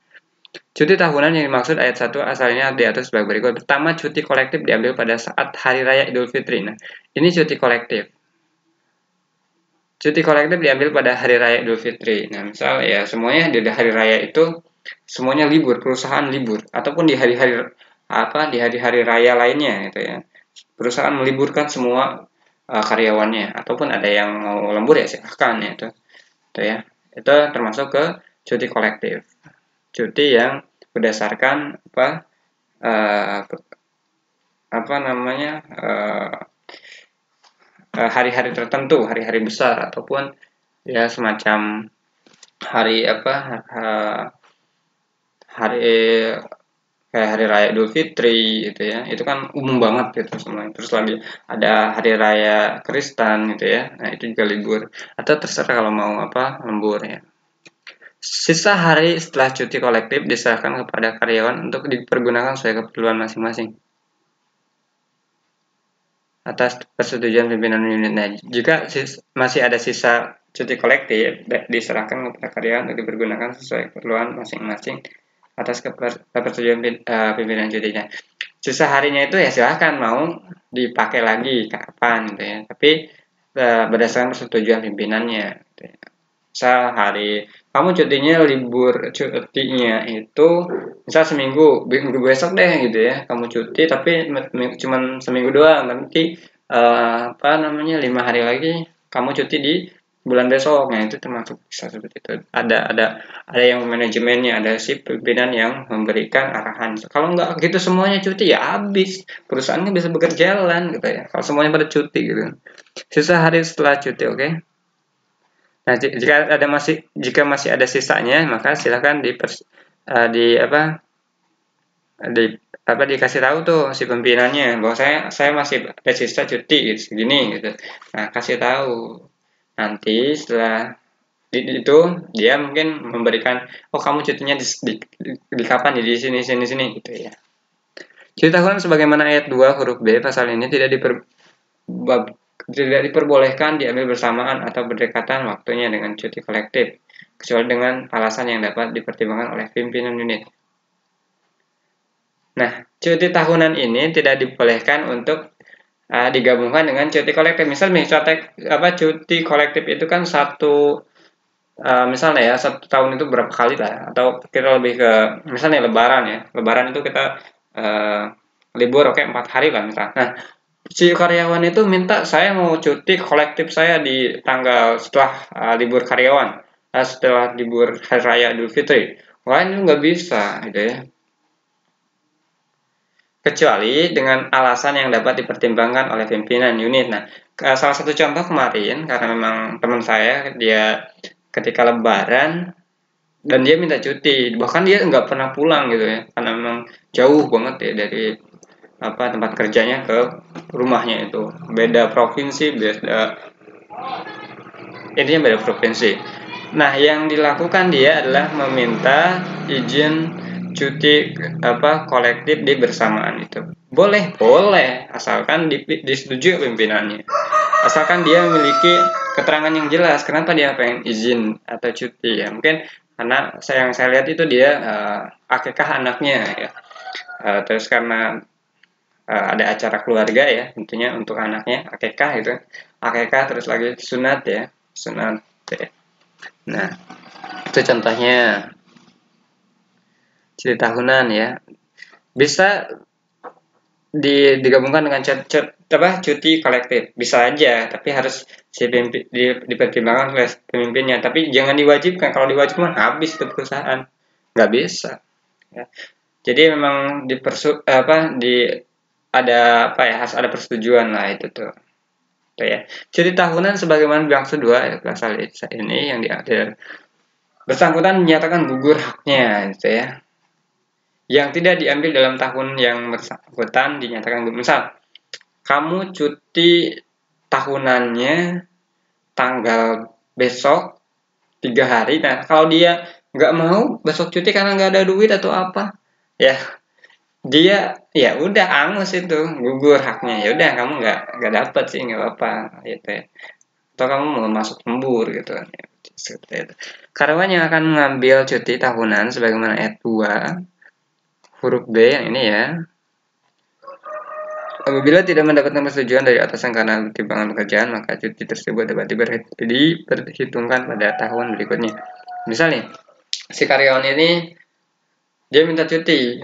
Cuti tahunan yang dimaksud ayat 1 asalnya diatur sebagai berikut. Pertama, cuti kolektif diambil pada saat Hari Raya Idul Fitri. Nah, ini cuti kolektif. Cuti kolektif diambil pada Hari Raya Idul Fitri. Nah, misal ya semuanya di hari raya itu semuanya libur, perusahaan libur, ataupun di hari-hari raya lainnya gitu ya. Perusahaan meliburkan semua karyawannya, ataupun ada yang mau lembur ya silahkan ya itu ya. Itu termasuk ke cuti kolektif. Cuti yang berdasarkan hari-hari tertentu, hari-hari besar, ataupun ya semacam hari hari kayak hari raya Idul Fitri gitu ya, itu kan umum banget gitu semuanya. Terus lagi ada hari raya Kristen gitu ya, nah itu juga libur. Atau terserah kalau mau apa lembur ya. Sisa hari setelah cuti kolektif diserahkan kepada karyawan untuk dipergunakan sesuai keperluan masing-masing atas persetujuan pimpinan unitnya. Jika masih ada sisa cuti kolektif, diserahkan kepada karyawan untuk dipergunakan sesuai keperluan masing-masing atas persetujuan pimpinan cutinya. Sisa harinya itu ya silahkan mau dipakai lagi kapan gitu ya. Tapi berdasarkan persetujuan pimpinannya. Gitu ya. Misal hari kamu cutinya libur cutinya itu misal seminggu, minggu besok deh gitu ya. Kamu cuti tapi cuman seminggu doang. Nanti apa namanya 5 hari lagi kamu cuti di bulan besok. Nah itu termasuk bisa seperti itu. Ada yang manajemennya, ada si pimpinan yang memberikan arahan. Kalau nggak gitu semuanya cuti ya habis perusahaannya bisa berjalan gitu ya. Kalau semuanya pada cuti gitu. Sisa hari setelah cuti, oke? Nah, jika masih ada sisanya, maka silakan di apa di dikasih tahu tuh si pimpinannya bahwa saya masih ada sisa cuti gitu, segini gitu. Nah, kasih tahu. Nanti setelah itu dia mungkin memberikan oh kamu cutinya di kapan di sini gitu ya. Cuti tahunan sebagaimana ayat 2 huruf B pasal ini tidak diperbolehkan diambil bersamaan atau berdekatan waktunya dengan cuti kolektif, kecuali dengan alasan yang dapat dipertimbangkan oleh pimpinan unit. Nah, cuti tahunan ini tidak dibolehkan untuk digabungkan dengan cuti kolektif. Misalnya cuti kolektif itu kan misalnya ya 1 tahun itu berapa kali lah, atau kita lebih ke misalnya Lebaran ya. Lebaran itu kita libur 4 hari lah misalnya. Nah, si karyawan itu minta saya mau cuti kolektif saya di tanggal setelah libur karyawan, setelah libur hari raya Idul Fitri. Wah ini nggak bisa gitu ya. Kecuali dengan alasan yang dapat dipertimbangkan oleh pimpinan unit. Nah, salah satu contoh kemarin karena memang teman saya dia ketika Lebaran dan dia minta cuti, bahkan dia nggak pernah pulang gitu ya, karena memang jauh banget ya dari tempat kerjanya ke rumahnya itu beda provinsi beda provinsi. Nah yang dilakukan dia adalah meminta izin cuti kolektif di bersamaan itu boleh asalkan disetujui pimpinannya, asalkan dia memiliki keterangan yang jelas kenapa dia pengen izin atau cuti ya. Mungkin karena yang saya lihat itu dia akikah anaknya ya, terus karena ada acara keluarga ya tentunya untuk anaknya akekah terus lagi sunat ya ya. Nah itu contohnya cuti tahunan ya, bisa digabungkan dengan cuti kolektif bisa aja, tapi harus dipertimbangkan oleh pemimpinnya, tapi jangan diwajibkan. Kalau diwajibkan habis ke perusahaan, nggak bisa ya. Jadi memang harus ada persetujuan lah itu tuh. Oke ya. Cuti tahunan sebagaimana dimaksud 2 pasal ini yang diatur bersangkutan menyatakan gugur haknya gitu ya. Yang tidak diambil dalam tahun yang bersangkutan dinyatakan gugur. Misal kamu cuti tahunannya tanggal besok 3 hari. Nah, kalau dia nggak mau besok cuti karena nggak ada duit atau apa, ya dia ya udah angus itu gugur haknya, ya udah kamu nggak dapat sih nggak apa-apa gitu ya, atau kamu mau masuk lembur gitu kan ya, seperti itu. Karyawan yang akan mengambil cuti tahunan sebagaimana ayat 2 huruf B yang ini ya, apabila tidak mendapatkan persetujuan dari atasan karena timbangan pekerjaan, maka cuti tersebut dapat diperhitungkan pada tahun berikutnya. Misalnya si karyawan ini dia minta cuti,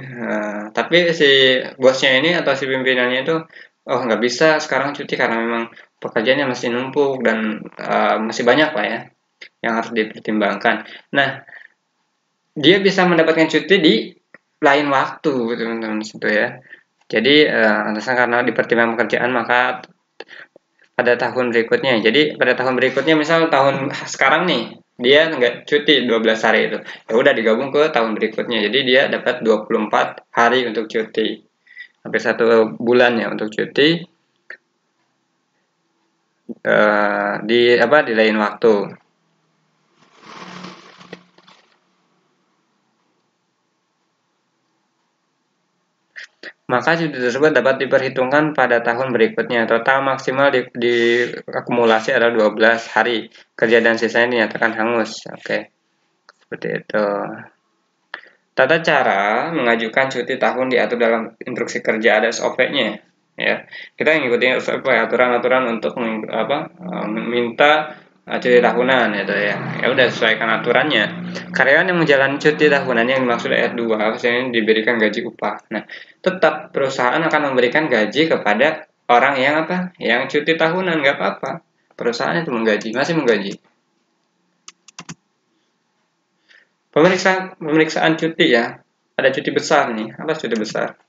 tapi si bosnya ini atau si pimpinannya itu nggak bisa sekarang cuti karena memang pekerjaannya masih numpuk dan masih banyak lah ya yang harus dipertimbangkan. Nah dia bisa mendapatkan cuti di lain waktu teman-teman situ ya. Jadi alasan karena dipertimbangkan pekerjaan maka pada tahun berikutnya. Jadi pada tahun berikutnya misal tahun sekarang nih dia nggak cuti 12 hari itu. Ya udah digabung ke tahun berikutnya. Jadi dia dapat 24 hari untuk cuti. Hampir 1 bulan ya untuk cuti di lain waktu. Maka cuti tersebut dapat diperhitungkan pada tahun berikutnya. Total maksimal akumulasi adalah 12 hari kerja dan sisanya dinyatakan hangus. Oke, seperti itu. Tata cara mengajukan cuti tahun diatur dalam instruksi kerja, ada SOP-nya. Ya, kita ngikutin SOP, aturan-aturan untuk meminta cuti tahunan gitu ya. Ya udah sesuaikan aturannya. Karyawan yang menjalani cuti tahunan yang dimaksud ayat 2 harusnya diberikan gaji upah. Nah, tetap perusahaan akan memberikan gaji kepada orang yang Yang cuti tahunan, nggak apa-apa. Perusahaan itu masih menggaji. Pemeriksaan cuti ya. Ada cuti besar nih. Apa cuti besar?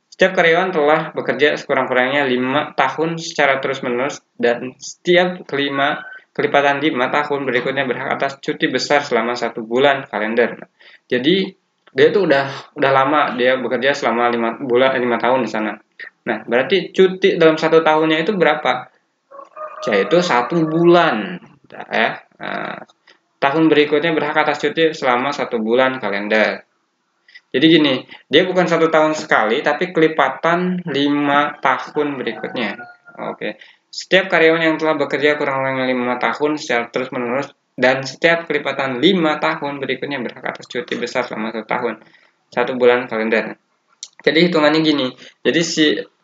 Setiap karyawan telah bekerja sekurang-kurangnya 5 tahun secara terus-menerus dan setiap kelipatan 5 tahun berikutnya berhak atas cuti besar selama 1 bulan kalender. Jadi dia itu udah lama dia bekerja selama 5 tahun di sana. Nah, berarti cuti dalam 1 tahunnya itu berapa? Yaitu 1 bulan. Ya. Nah, tahun berikutnya berhak atas cuti selama 1 bulan kalender. Jadi gini, dia bukan 1 tahun sekali, tapi kelipatan 5 tahun berikutnya. Oke. Setiap karyawan yang telah bekerja kurang lebih 5 tahun secara terus-menerus dan setiap kelipatan 5 tahun berikutnya berhak atas cuti besar selama 1 tahun, 1 bulan kalender. Jadi hitungannya gini, jadi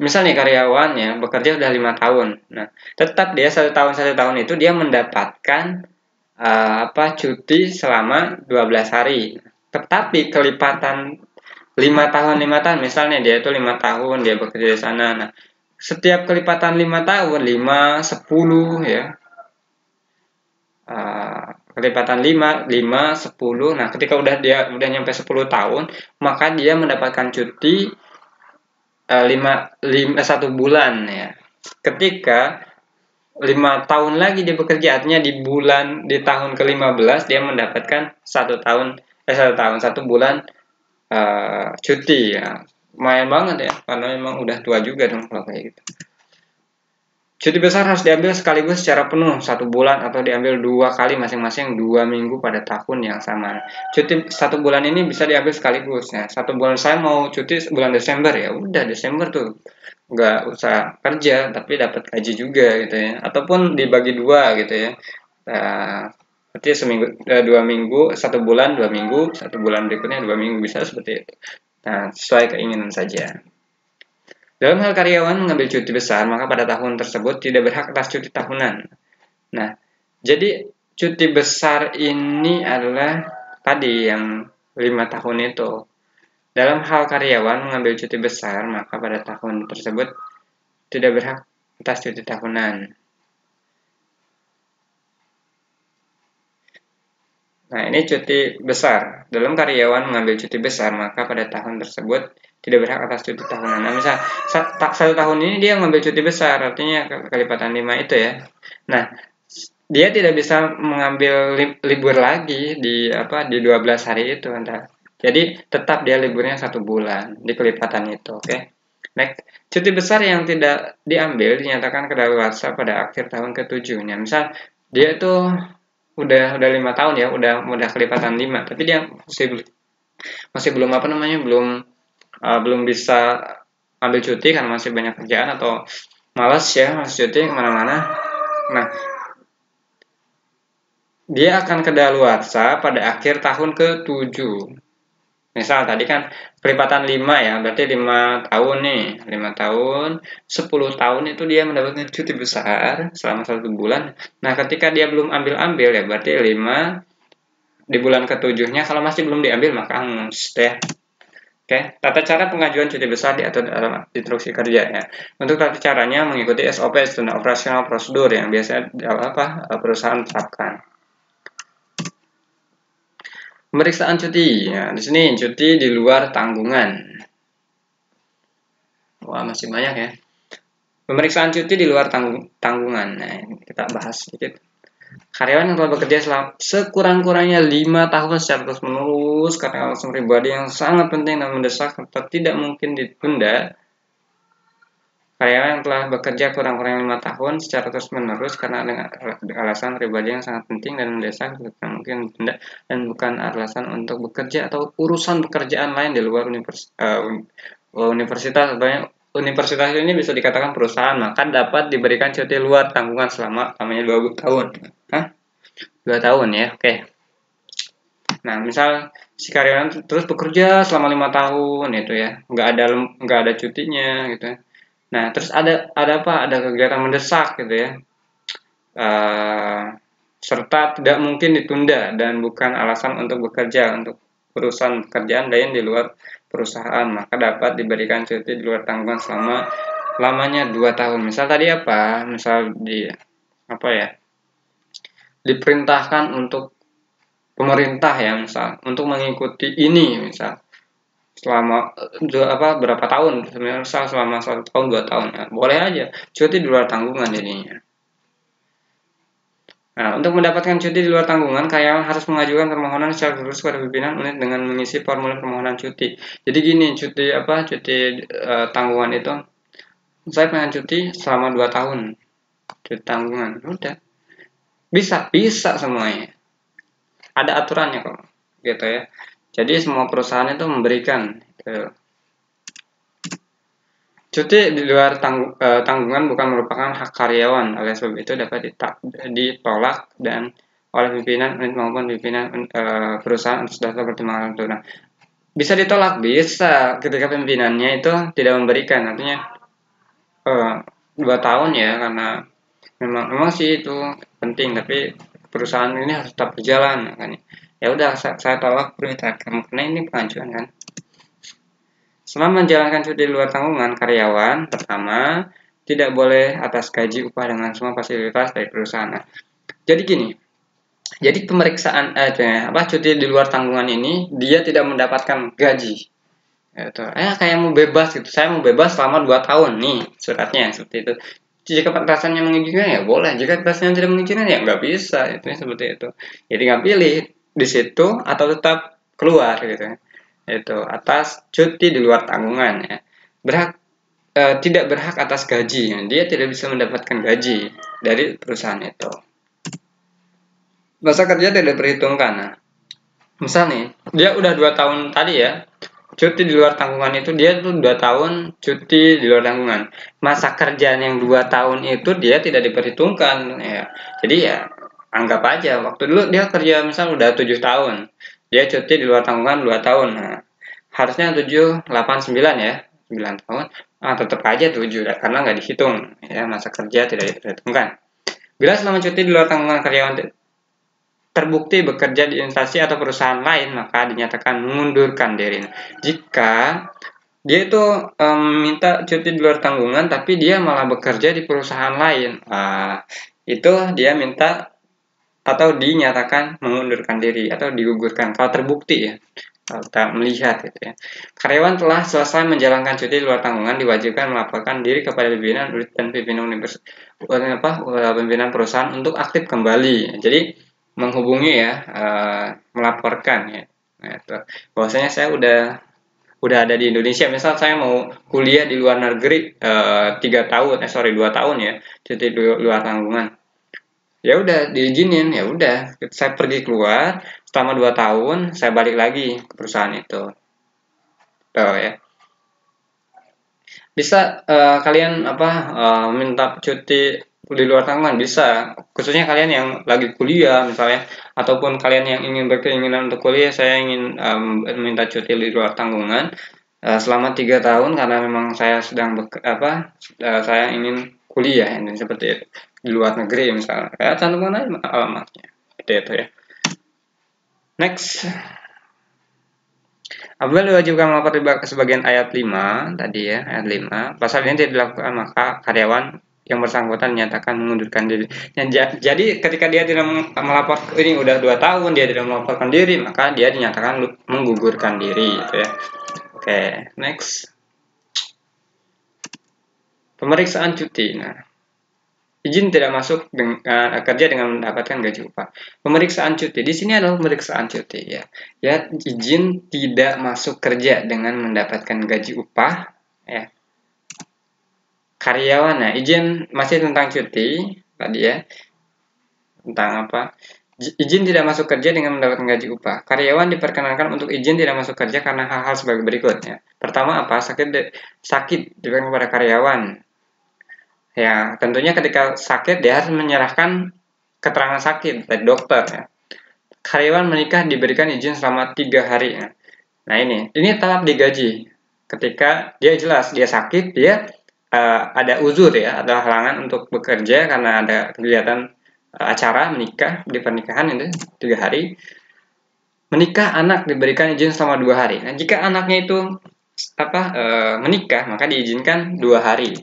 misalnya karyawan ya bekerja sudah 5 tahun, nah tetap dia 1 tahun itu dia mendapatkan cuti selama 12 hari. Tetapi kelipatan 5 tahun misalnya dia itu 5 tahun dia bekerja di sana. Nah, setiap kelipatan 5 tahun 5 10 ya. Kelipatan 5 10. Nah, ketika udah nyampe 10 tahun, maka dia mendapatkan cuti 1 bulan ya. Ketika 5 tahun lagi dia bekerja, artinya di tahun ke-15 dia mendapatkan 1 bulan cuti ya. Lumayan banget ya, karena memang udah tua juga dong kalau kayak gitu. Cuti besar harus diambil sekaligus secara penuh 1 bulan atau diambil 2 kali masing-masing 2 minggu pada tahun yang sama. Cuti 1 bulan ini bisa diambil sekaligus ya. 1 bulan saya mau cuti bulan Desember ya, udah Desember tuh nggak usah kerja tapi dapat gaji juga gitu ya. Ataupun dibagi 2 gitu ya. Nah, berarti 2 minggu 1 bulan 2 minggu 1 bulan berikutnya 2 minggu bisa seperti itu. Nah, sesuai keinginan saja. Dalam hal karyawan mengambil cuti besar, maka pada tahun tersebut tidak berhak atas cuti tahunan. Nah, jadi cuti besar ini adalah tadi yang 5 tahun itu. Dalam hal karyawan mengambil cuti besar, maka pada tahun tersebut tidak berhak atas cuti tahunan. Nah, ini cuti besar. Dalam karyawan mengambil cuti besar, maka pada tahun tersebut tidak berhak atas cuti tahunan. Nah, misal 1 tahun ini dia mengambil cuti besar, artinya kelipatan 5 itu ya. Nah, dia tidak bisa mengambil libur lagi di 12 hari itu, entah. Jadi tetap dia liburnya 1 bulan di kelipatan itu, oke? Next, cuti besar yang tidak diambil dinyatakan kedaluarsa pada akhir tahun ke-7-nya. Misal dia itu udah 5 tahun ya, udah kelipatan 5, tapi dia masih belum belum bisa ambil cuti karena masih banyak kerjaan atau malas ya masih cuti kemana-mana. Nah, dia akan kedaluarsa pada akhir tahun ke-7. Misal tadi kan kelipatan 5 ya, berarti 5 tahun nih, 5 tahun, 10 tahun itu dia mendapatkan cuti besar selama 1 bulan. Nah, ketika dia belum ambil ya, berarti 5 di bulan ke-7-nya, kalau masih belum diambil maka hangus ya. Oke, tata cara pengajuan cuti besar diatur dalam instruksi kerja ya. Untuk tata caranya mengikuti SOP standar operasional prosedur yang biasanya perusahaan terapkan. Pemeriksaan cuti. Ya, di sini cuti di luar tanggungan. Wah, masih banyak ya. Pemeriksaan cuti di luar tanggungan. Nah, ini kita bahas sedikit. Karyawan yang telah bekerja selama sekurang-kurangnya 5 tahun secara terus-menerus karena alasan pribadi yang sangat penting dan mendesak serta tidak mungkin ditunda. Karyawan yang telah bekerja kurang-kurangnya 5 tahun secara terus-menerus karena dengan alasan pribadi yang sangat penting dan mendesak serta mungkin ditunda dan bukan alasan untuk bekerja atau urusan pekerjaan lain di luar universitas. Universitas ini bisa dikatakan perusahaan, maka dapat diberikan cuti luar tanggungan selama lamanya 2 tahun. Hah? 2 tahun ya, oke. Nah, misal si karyawan terus bekerja selama 5 tahun itu ya, nggak ada cutinya gitu. Nah, terus ada apa? Ada kegiatan mendesak gitu ya, uh, serta tidak mungkin ditunda dan bukan alasan untuk bekerja untuk urusan pekerjaan lain di luar perusahaan, maka dapat diberikan cuti di luar tanggungan selama lamanya 2 tahun. Misal tadi apa? Misal apa ya? Diperintahkan untuk pemerintah ya, misal untuk mengikuti ini misal selama berapa tahun, misal selama 1 tahun 2 tahun ya, boleh aja cuti di luar tanggungan jadinya. Nah, untuk mendapatkan cuti di luar tanggungan, karyawan harus mengajukan permohonan secara tertulis kepada pimpinan unit dengan mengisi formulir permohonan cuti. Jadi gini, cuti tanggungan itu, saya pengen cuti selama 2 tahun, cuti tanggungan, udah bisa semuanya. Ada aturannya kok, gitu ya. Jadi semua perusahaan itu memberikan cuti di luar tanggungan bukan merupakan hak karyawan, oleh sebab itu dapat ditolak dan oleh pimpinan unit maupun pimpinan perusahaan atas dasar pertimbangan tertentu. Nah, bisa ditolak, bisa ketika pimpinannya itu tidak memberikan, artinya 2 tahun ya, karena memang sih itu penting, tapi perusahaan ini harus tetap berjalan, kan? Ya udah, saya tolak permintaan kamu karena ini pengajuan kan. Selama menjalankan cuti di luar tanggungan, karyawan pertama tidak boleh atas gaji upah dengan semua fasilitas dari perusahaan. Nah, jadi gini, jadi pemeriksaan cuti di luar tanggungan ini dia tidak mendapatkan gaji. Gitu. Kayak mau bebas gitu. Saya mau bebas selama 2 tahun nih suratnya seperti itu. Jika atasannya mengizinkan ya boleh, jika atasannya tidak mengizinkan ya nggak bisa, itu seperti itu. Jadi nggak pilih di situ atau tetap keluar gitu. Itu atas cuti di luar tanggungan ya. Tidak berhak atas gaji. Dia tidak bisa mendapatkan gaji dari perusahaan itu. Masa kerja tidak diperhitungkan. Nah, misal nih, dia udah 2 tahun tadi ya, cuti di luar tanggungan itu dia tuh 2 tahun cuti di luar tanggungan. Masa kerjaan yang 2 tahun itu dia tidak diperhitungkan ya. Jadi ya anggap aja waktu dulu dia kerja misal udah 7 tahun. Dia cuti di luar tanggungan 2 tahun. Nah, harusnya 7, 8, 9 ya. 9 tahun. Tetap aja 7 karena nggak dihitung ya, masa kerja tidak diperhitungkan. Bila selama cuti di luar tanggungan karyawan terbukti bekerja di instansi atau perusahaan lain, maka dinyatakan mengundurkan diri. Jika dia itu minta cuti di luar tanggungan, tapi dia malah bekerja di perusahaan lain, itu dia minta atau dinyatakan mengundurkan diri atau digugurkan kalau terbukti ya, kalau kita melihat gitu ya. Karyawan telah selesai menjalankan cuti di luar tanggungan diwajibkan melaporkan diri kepada pimpinan dan pimpinan perusahaan untuk aktif kembali. Jadi menghubungi ya, melaporkan ya. Nah, bahwasanya saya udah ada di Indonesia, misal saya mau kuliah di luar negeri 2 tahun ya, cuti di luar tanggungan. Ya udah diizinin, ya udah saya pergi keluar selama 2 tahun, saya balik lagi ke perusahaan itu. Tuh ya. Bisa kalian minta cuti di luar tanggungan, bisa, khususnya kalian yang lagi kuliah misalnya, ataupun kalian yang ingin berkeinginan untuk kuliah. Saya ingin minta cuti di luar tanggungan selama 3 tahun karena memang saya sedang saya ingin kuliah ini seperti itu di luar negeri misalnya, cantumkan aja alamatnya seperti itu ya. Next, apabila diwajibkan melapor ke sebagian ayat 5 tadi ya, ayat 5, pasal ini tidak dilakukan maka karyawan yang bersangkutan menyatakan mengundurkan diri. Jadi ketika dia tidak melapor, ini udah 2 tahun dia tidak melaporkan diri, maka dia dinyatakan menggugurkan diri gitu ya. Oke, next. Pemeriksaan cuti. Nah, izin tidak masuk dengan kerja dengan mendapatkan gaji upah. Pemeriksaan cuti di sini adalah pemeriksaan cuti ya. Ya, izin tidak masuk kerja dengan mendapatkan gaji upah ya. Karyawan, nah izin masih tentang cuti tadi ya, tentang apa? Izin tidak masuk kerja dengan mendapatkan gaji upah. Karyawan diperkenankan untuk izin tidak masuk kerja karena hal-hal sebagai berikutnya. Pertama apa? Sakit diberikan kepada karyawan. Ya, tentunya ketika sakit dia harus menyerahkan keterangan sakit dari dokter. Ya. Karyawan menikah diberikan izin selama 3 hari. Ya. Nah ini tetap digaji. Ketika dia jelas dia sakit, dia ada uzur ya, ada halangan untuk bekerja karena ada kegiatan acara menikah di pernikahan itu 3 hari. Menikah anak diberikan izin selama 2 hari. Nah jika anaknya itu menikah maka diizinkan 2 hari.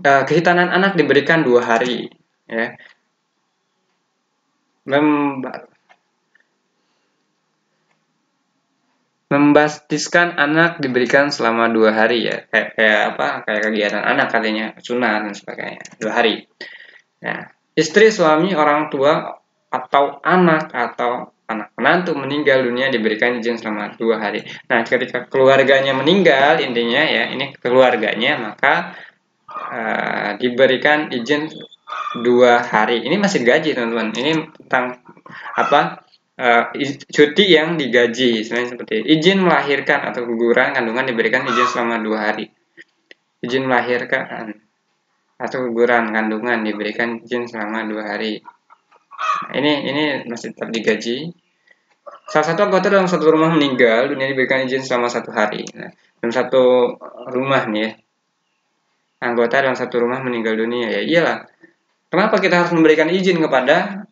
Kehitanan anak diberikan 2 hari. Ya. Membaptiskan anak diberikan selama 2 hari ya, kayak kegiatan anak katanya sunat dan sebagainya 2 hari. Nah, istri, suami, orang tua atau anak menantu meninggal dunia diberikan izin selama 2 hari. Nah, ketika keluarganya meninggal intinya ya ini keluarganya maka diberikan izin 2 hari. Ini masih gaji teman-teman. Ini tentang cuti yang digaji. Selain seperti izin melahirkan atau guguran kandungan diberikan izin selama 2 hari. Izin melahirkan atau guguran kandungan diberikan izin selama 2 hari. Nah, ini masih tetap digaji. Salah satu anggota dalam satu rumah meninggal dunia diberikan izin selama 1 hari. Nah, dalam satu rumah nih ya, anggota dalam satu rumah meninggal dunia ya iyalah. Kenapa kita harus memberikan izin kepada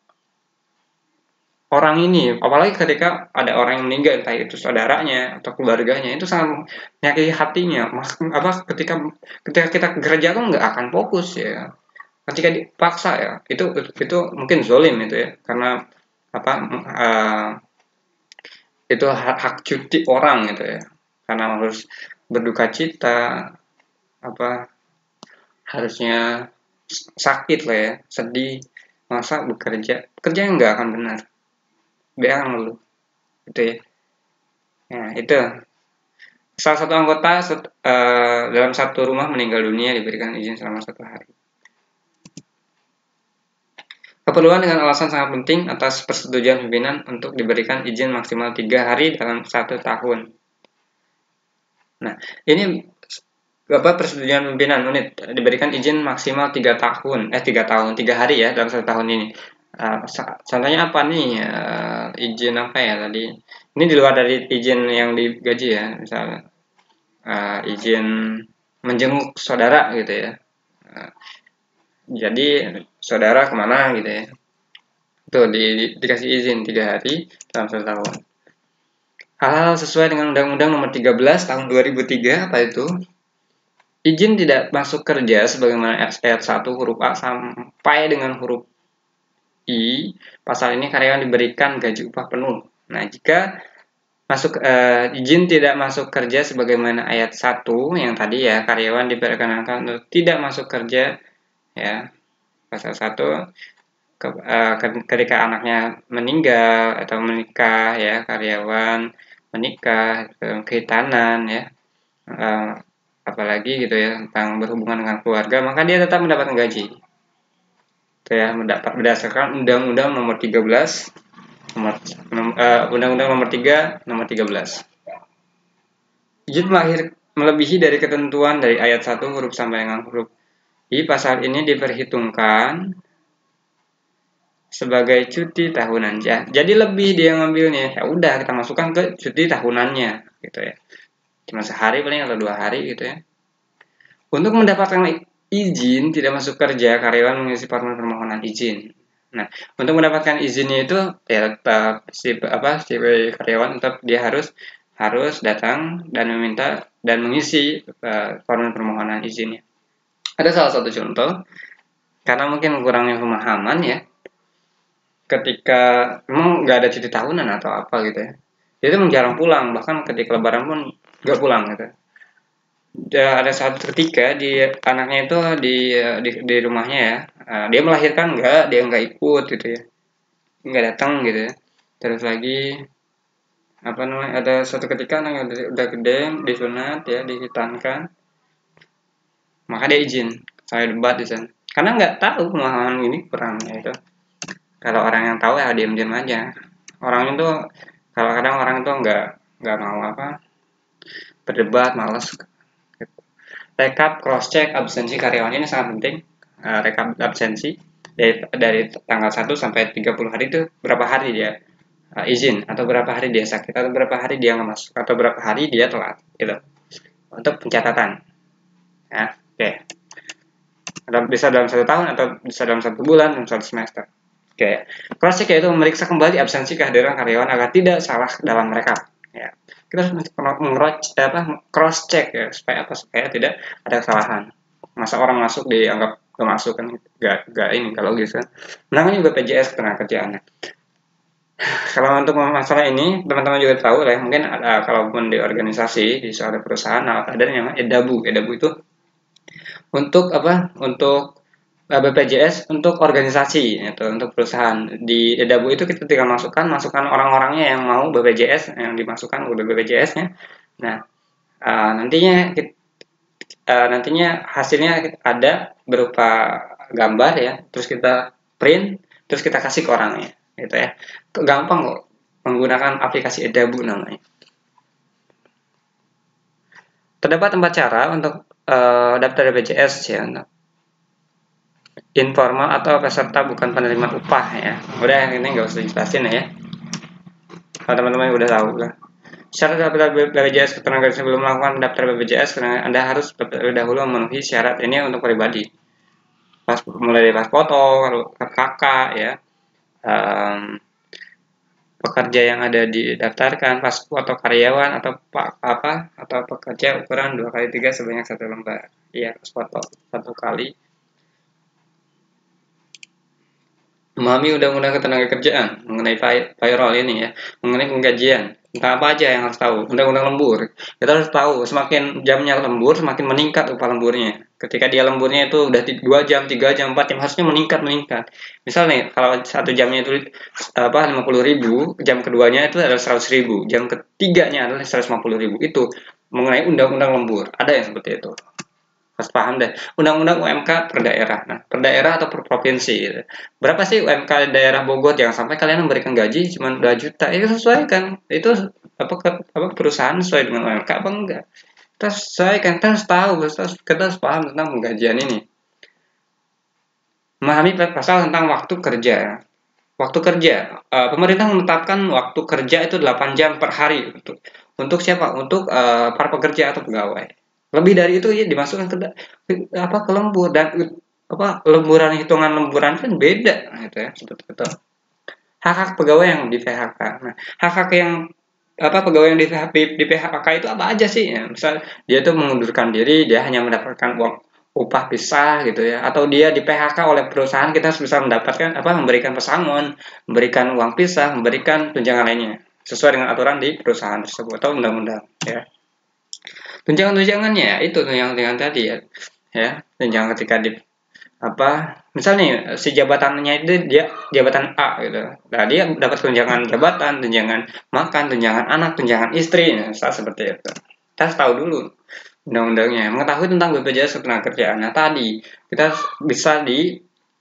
orang ini, apalagi ketika ada orang yang meninggal, entah itu saudaranya atau keluarganya, itu sangat menyakiti hatinya. Ketika kita kerja kan nggak akan fokus ya. Ketika dipaksa ya, itu mungkin zolim itu ya, karena uh, itu hak cuti orang gitu ya, karena harus berduka cita, harusnya sakit lah ya, sedih, masa bekerja yang nggak akan benar. Biar lu itu ya. Nah, itu salah satu anggota dalam satu rumah meninggal dunia diberikan izin selama 1 hari. Keperluan dengan alasan sangat penting atas persetujuan pimpinan untuk diberikan izin maksimal 3 hari dalam 1 tahun. Nah, ini persetujuan pimpinan unit diberikan izin maksimal 3 hari ya dalam 1 tahun ini. Contohnya apa nih? Izin apa ya tadi? Ini di luar dari izin yang digaji ya, misalnya izin menjenguk saudara gitu ya. Jadi saudara kemana gitu ya? Tuh dikasih izin 3 hari dalam 1 tahun. Hal-hal sesuai dengan Undang-Undang Nomor 13 Tahun 2003 apa itu? Izin tidak masuk kerja sebagaimana ayat 1 huruf A sampai dengan huruf I, pasal ini karyawan diberikan gaji upah penuh. Nah, jika izin tidak masuk kerja sebagaimana ayat 1 yang tadi ya, karyawan diperkenankan untuk tidak masuk kerja ya. Pasal 1 ketika anaknya meninggal atau menikah ya, karyawan menikah, kehitanan ya. Apalagi gitu ya tentang berhubungan dengan keluarga, maka dia tetap mendapatkan gaji. Itu ya, mendapat berdasarkan Undang-Undang Nomor 13 Undang-Undang Nomor 3 Nomor 13. Izin melebihi dari ketentuan dari ayat 1 huruf sampai dengan huruf I, pasal ini diperhitungkan sebagai cuti tahunan. Jadi lebih dia ngambilnya, ya udah kita masukkan ke cuti tahunannya gitu ya. Cuma sehari paling atau 2 hari gitu ya. Untuk mendapatkan izin tidak masuk kerja, karyawan mengisi formulir permohonan izin. Nah, untuk mendapatkan izinnya itu ya tetap si karyawan tetap dia harus datang dan meminta dan mengisi formulir permohonan izinnya. Ada salah satu contoh, karena mungkin kurangnya pemahaman ya, ketika memang nggak ada cuti tahunan atau apa gitu ya, dia itu jarang pulang, bahkan ketika lebaran pun nggak pulang gitu. ada satu ketika anaknya itu di rumahnya ya, dia melahirkan enggak, dia enggak ikut gitu ya, enggak datang gitu ya. Terus lagi apa namanya, ada satu ketika anaknya udah gede, disunat ya, dihitankan, maka dia izin saya debat di sana karena nggak tahu pemahaman ini kurangnya itu. Kalau orang yang tahu ya diam-diam aja. Orang itu kalau kadang orang itu nggak mau apa berdebat, malas. Rekap, cross check absensi karyawan ini sangat penting. Rekap absensi dari tanggal 1 sampai 30 hari itu berapa hari dia izin, atau berapa hari dia sakit, atau berapa hari dia nggak masuk, atau berapa hari dia telat gitu untuk pencatatan ya. Oke, bisa dalam 1 tahun atau bisa dalam 1 bulan, dalam 1 semester. Oke, cross check yaitu memeriksa kembali absensi kehadiran karyawan agar tidak salah dalam rekap ya. Kita harus cross check ya, supaya tidak ada kesalahan. Masa orang masuk dianggap gak masuk kan, gak ini kalau logis kan. Menangani BPJS ketenagakerjaannya. Kalau untuk masalah ini teman-teman juga tahu lah, mungkin kalaupun di organisasi, di suatu perusahaan ada yang namanya EDABU. EDABU itu untuk apa? Untuk BPJS untuk organisasi itu, untuk perusahaan. Di EDABU itu kita tinggal masukkan orang-orangnya yang mau BPJS, yang dimasukkan udah BPJS-nya. Nah, nantinya hasilnya ada berupa gambar ya, terus kita print, terus kita kasih ke orangnya gitu ya. Gampang kok, menggunakan aplikasi EDABU namanya. Terdapat 4 cara untuk daftar BPJS ya, informal atau peserta bukan penerima upah ya. Udah, ini nggak usah dijelasin ya. Kalau teman-teman udah tahu lah. Syarat daftar BPJS ketenagakerjaan. Sebelum melakukan daftar BPJS, Anda harus dahulu memenuhi syarat ini untuk pribadi. Mulai dari pas foto, KK ya, pekerja yang ada didaftarkan, pas foto karyawan atau pekerja ukuran 2x3 sebanyak 1 lembar. Iya, pas foto 1 kali. Memahami undang-undang ketenagakerjaan mengenai payroll ini ya, mengenai penggajian. Tentang apa aja yang harus tahu? Undang-undang lembur. Kita harus tahu semakin jamnya lembur, semakin meningkat upah lemburnya. Ketika dia lemburnya itu udah 2 jam, 3 jam, 4 jam, harusnya meningkat. Misal nih, kalau 1 jamnya itu 50.000, jam keduanya itu adalah 100.000, jam ketiganya adalah 150.000. Itu mengenai undang-undang lembur. Ada yang seperti itu. Harus paham deh, undang-undang UMK per daerah. Nah, per daerah atau per provinsi gitu. Berapa sih UMK daerah Bogor? Jangan sampai kalian memberikan gaji cuma 2 juta. Itu sesuai kan? Itu perusahaan sesuai dengan UMK apa enggak? Kita sesuaikan, kita harus tahu, kita harus paham tentang penggajian ini. Memahami pasal tentang waktu kerja. Waktu kerja, pemerintah menetapkan waktu kerja itu 8 jam per hari untuk siapa? Untuk para pekerja atau pegawai. Lebih dari itu ya dimasukkan ke lembur, dan hitungan lemburan kan beda gitu ya, seperti itu. Hak-hak pegawai yang di PHK. Nah, hak-hak yang pegawai yang di PHK itu apa aja sih ya? Misal dia tuh mengundurkan diri, dia hanya mendapatkan uang upah pisah gitu ya, atau dia di PHK oleh perusahaan, kita bisa mendapatkan memberikan pesangon, memberikan uang pisah, memberikan tunjangan lainnya sesuai dengan aturan di perusahaan tersebut atau undang-undang ya. Tunjangan-tunjangannya itu tunjangan tadi ya, tunjangan ketika di misalnya si jabatannya itu dia jabatan A gitu. Nah, dia dapat tunjangan jabatan, tunjangan makan, tunjangan anak, tunjangan istri, nah, seperti itu. Kita harus tahu dulu undang-undangnya, mengetahui tentang BPJS ketenagakerjaan. Nah, tadi kita bisa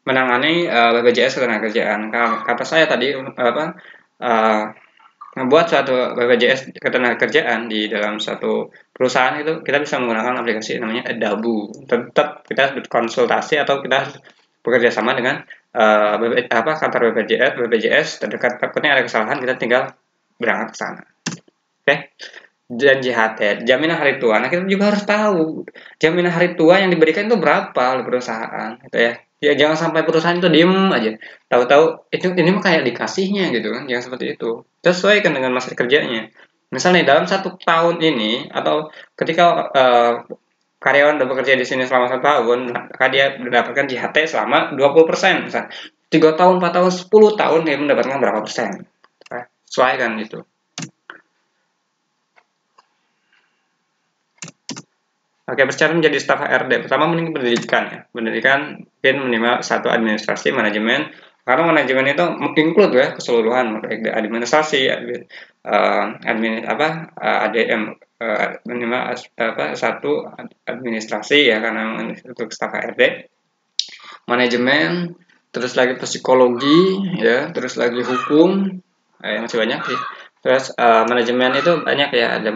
menangani BPJS ketenagakerjaan. Kata saya tadi membuat suatu BPJS ketenagakerjaan di dalam suatu perusahaan itu kita bisa menggunakan aplikasi namanya EDABU. Tetap kita berkonsultasi atau kita bekerja sama dengan kantor BPJS terdekat. Takutnya ada kesalahan, kita tinggal berangkat ke sana. Oke. Janji HT, jaminan hari tua. Nah, kita juga harus tahu jaminan hari tua yang diberikan itu berapa oleh perusahaan, gitu ya. Ya, jangan sampai perusahaan itu diem aja. Tahu-tahu ini mah kayak dikasihnya gitu kan. Jangan seperti itu. Sesuaikan dengan masa kerjanya. Misalnya dalam 1 tahun ini, atau ketika karyawan udah bekerja di sini selama 1 tahun, maka dia mendapatkan JHT selama 20%. Misalnya 3 tahun, 4 tahun, 10 tahun dia mendapatkan berapa persen. Sesuaikan itu. Oke, persyaratan menjadi staf HRD. Pertama mending pendidikan ya. Pendidikan mungkin minimal satu administrasi manajemen. Karena manajemen itu include ya keseluruhan baik dari administrasi, ADM minimal satu administrasi ya karena untuk staf HRD. Manajemen, terus lagi psikologi ya, terus lagi hukum, masih banyak sih. Terus manajemen itu banyak ya, ada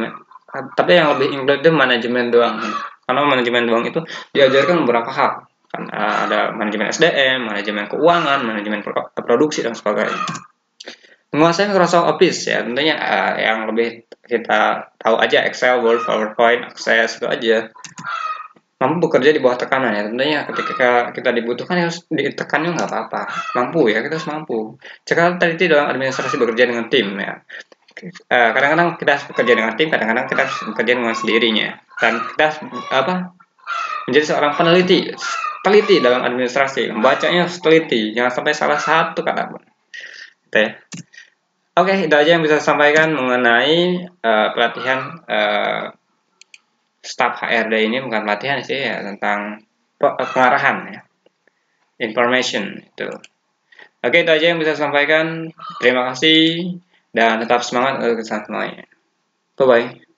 tapi yang lebih include itu manajemen doang. Karena manajemen doang itu diajarkan beberapa hal. Kan ada manajemen SDM, manajemen keuangan, manajemen produksi dan sebagainya. Menguasai Microsoft Office ya, tentunya yang lebih kita tahu aja Excel, Word, PowerPoint, Access itu aja. Mampu bekerja di bawah tekanan ya, tentunya ketika kita dibutuhkan harus ditekannya nggak apa-apa. Mampu ya, kita harus mampu. Cekal teliti dalam administrasi bekerja dengan tim ya. Kadang-kadang kita harus bekerja dengan tim, kadang-kadang kita harus bekerja dengan sendirinya. Dan kita harus menjadi seorang peneliti, teliti dalam administrasi, membacanya harus teliti, jangan sampai salah satu kata pun. Oke, itu aja yang bisa saya sampaikan mengenai pelatihan staf HRD ini, bukan pelatihan sih ya, tentang pengarahan ya, information itu. Oke, itu aja yang bisa saya sampaikan. Terima kasih dan tetap semangat untuk semuanya. Bye bye.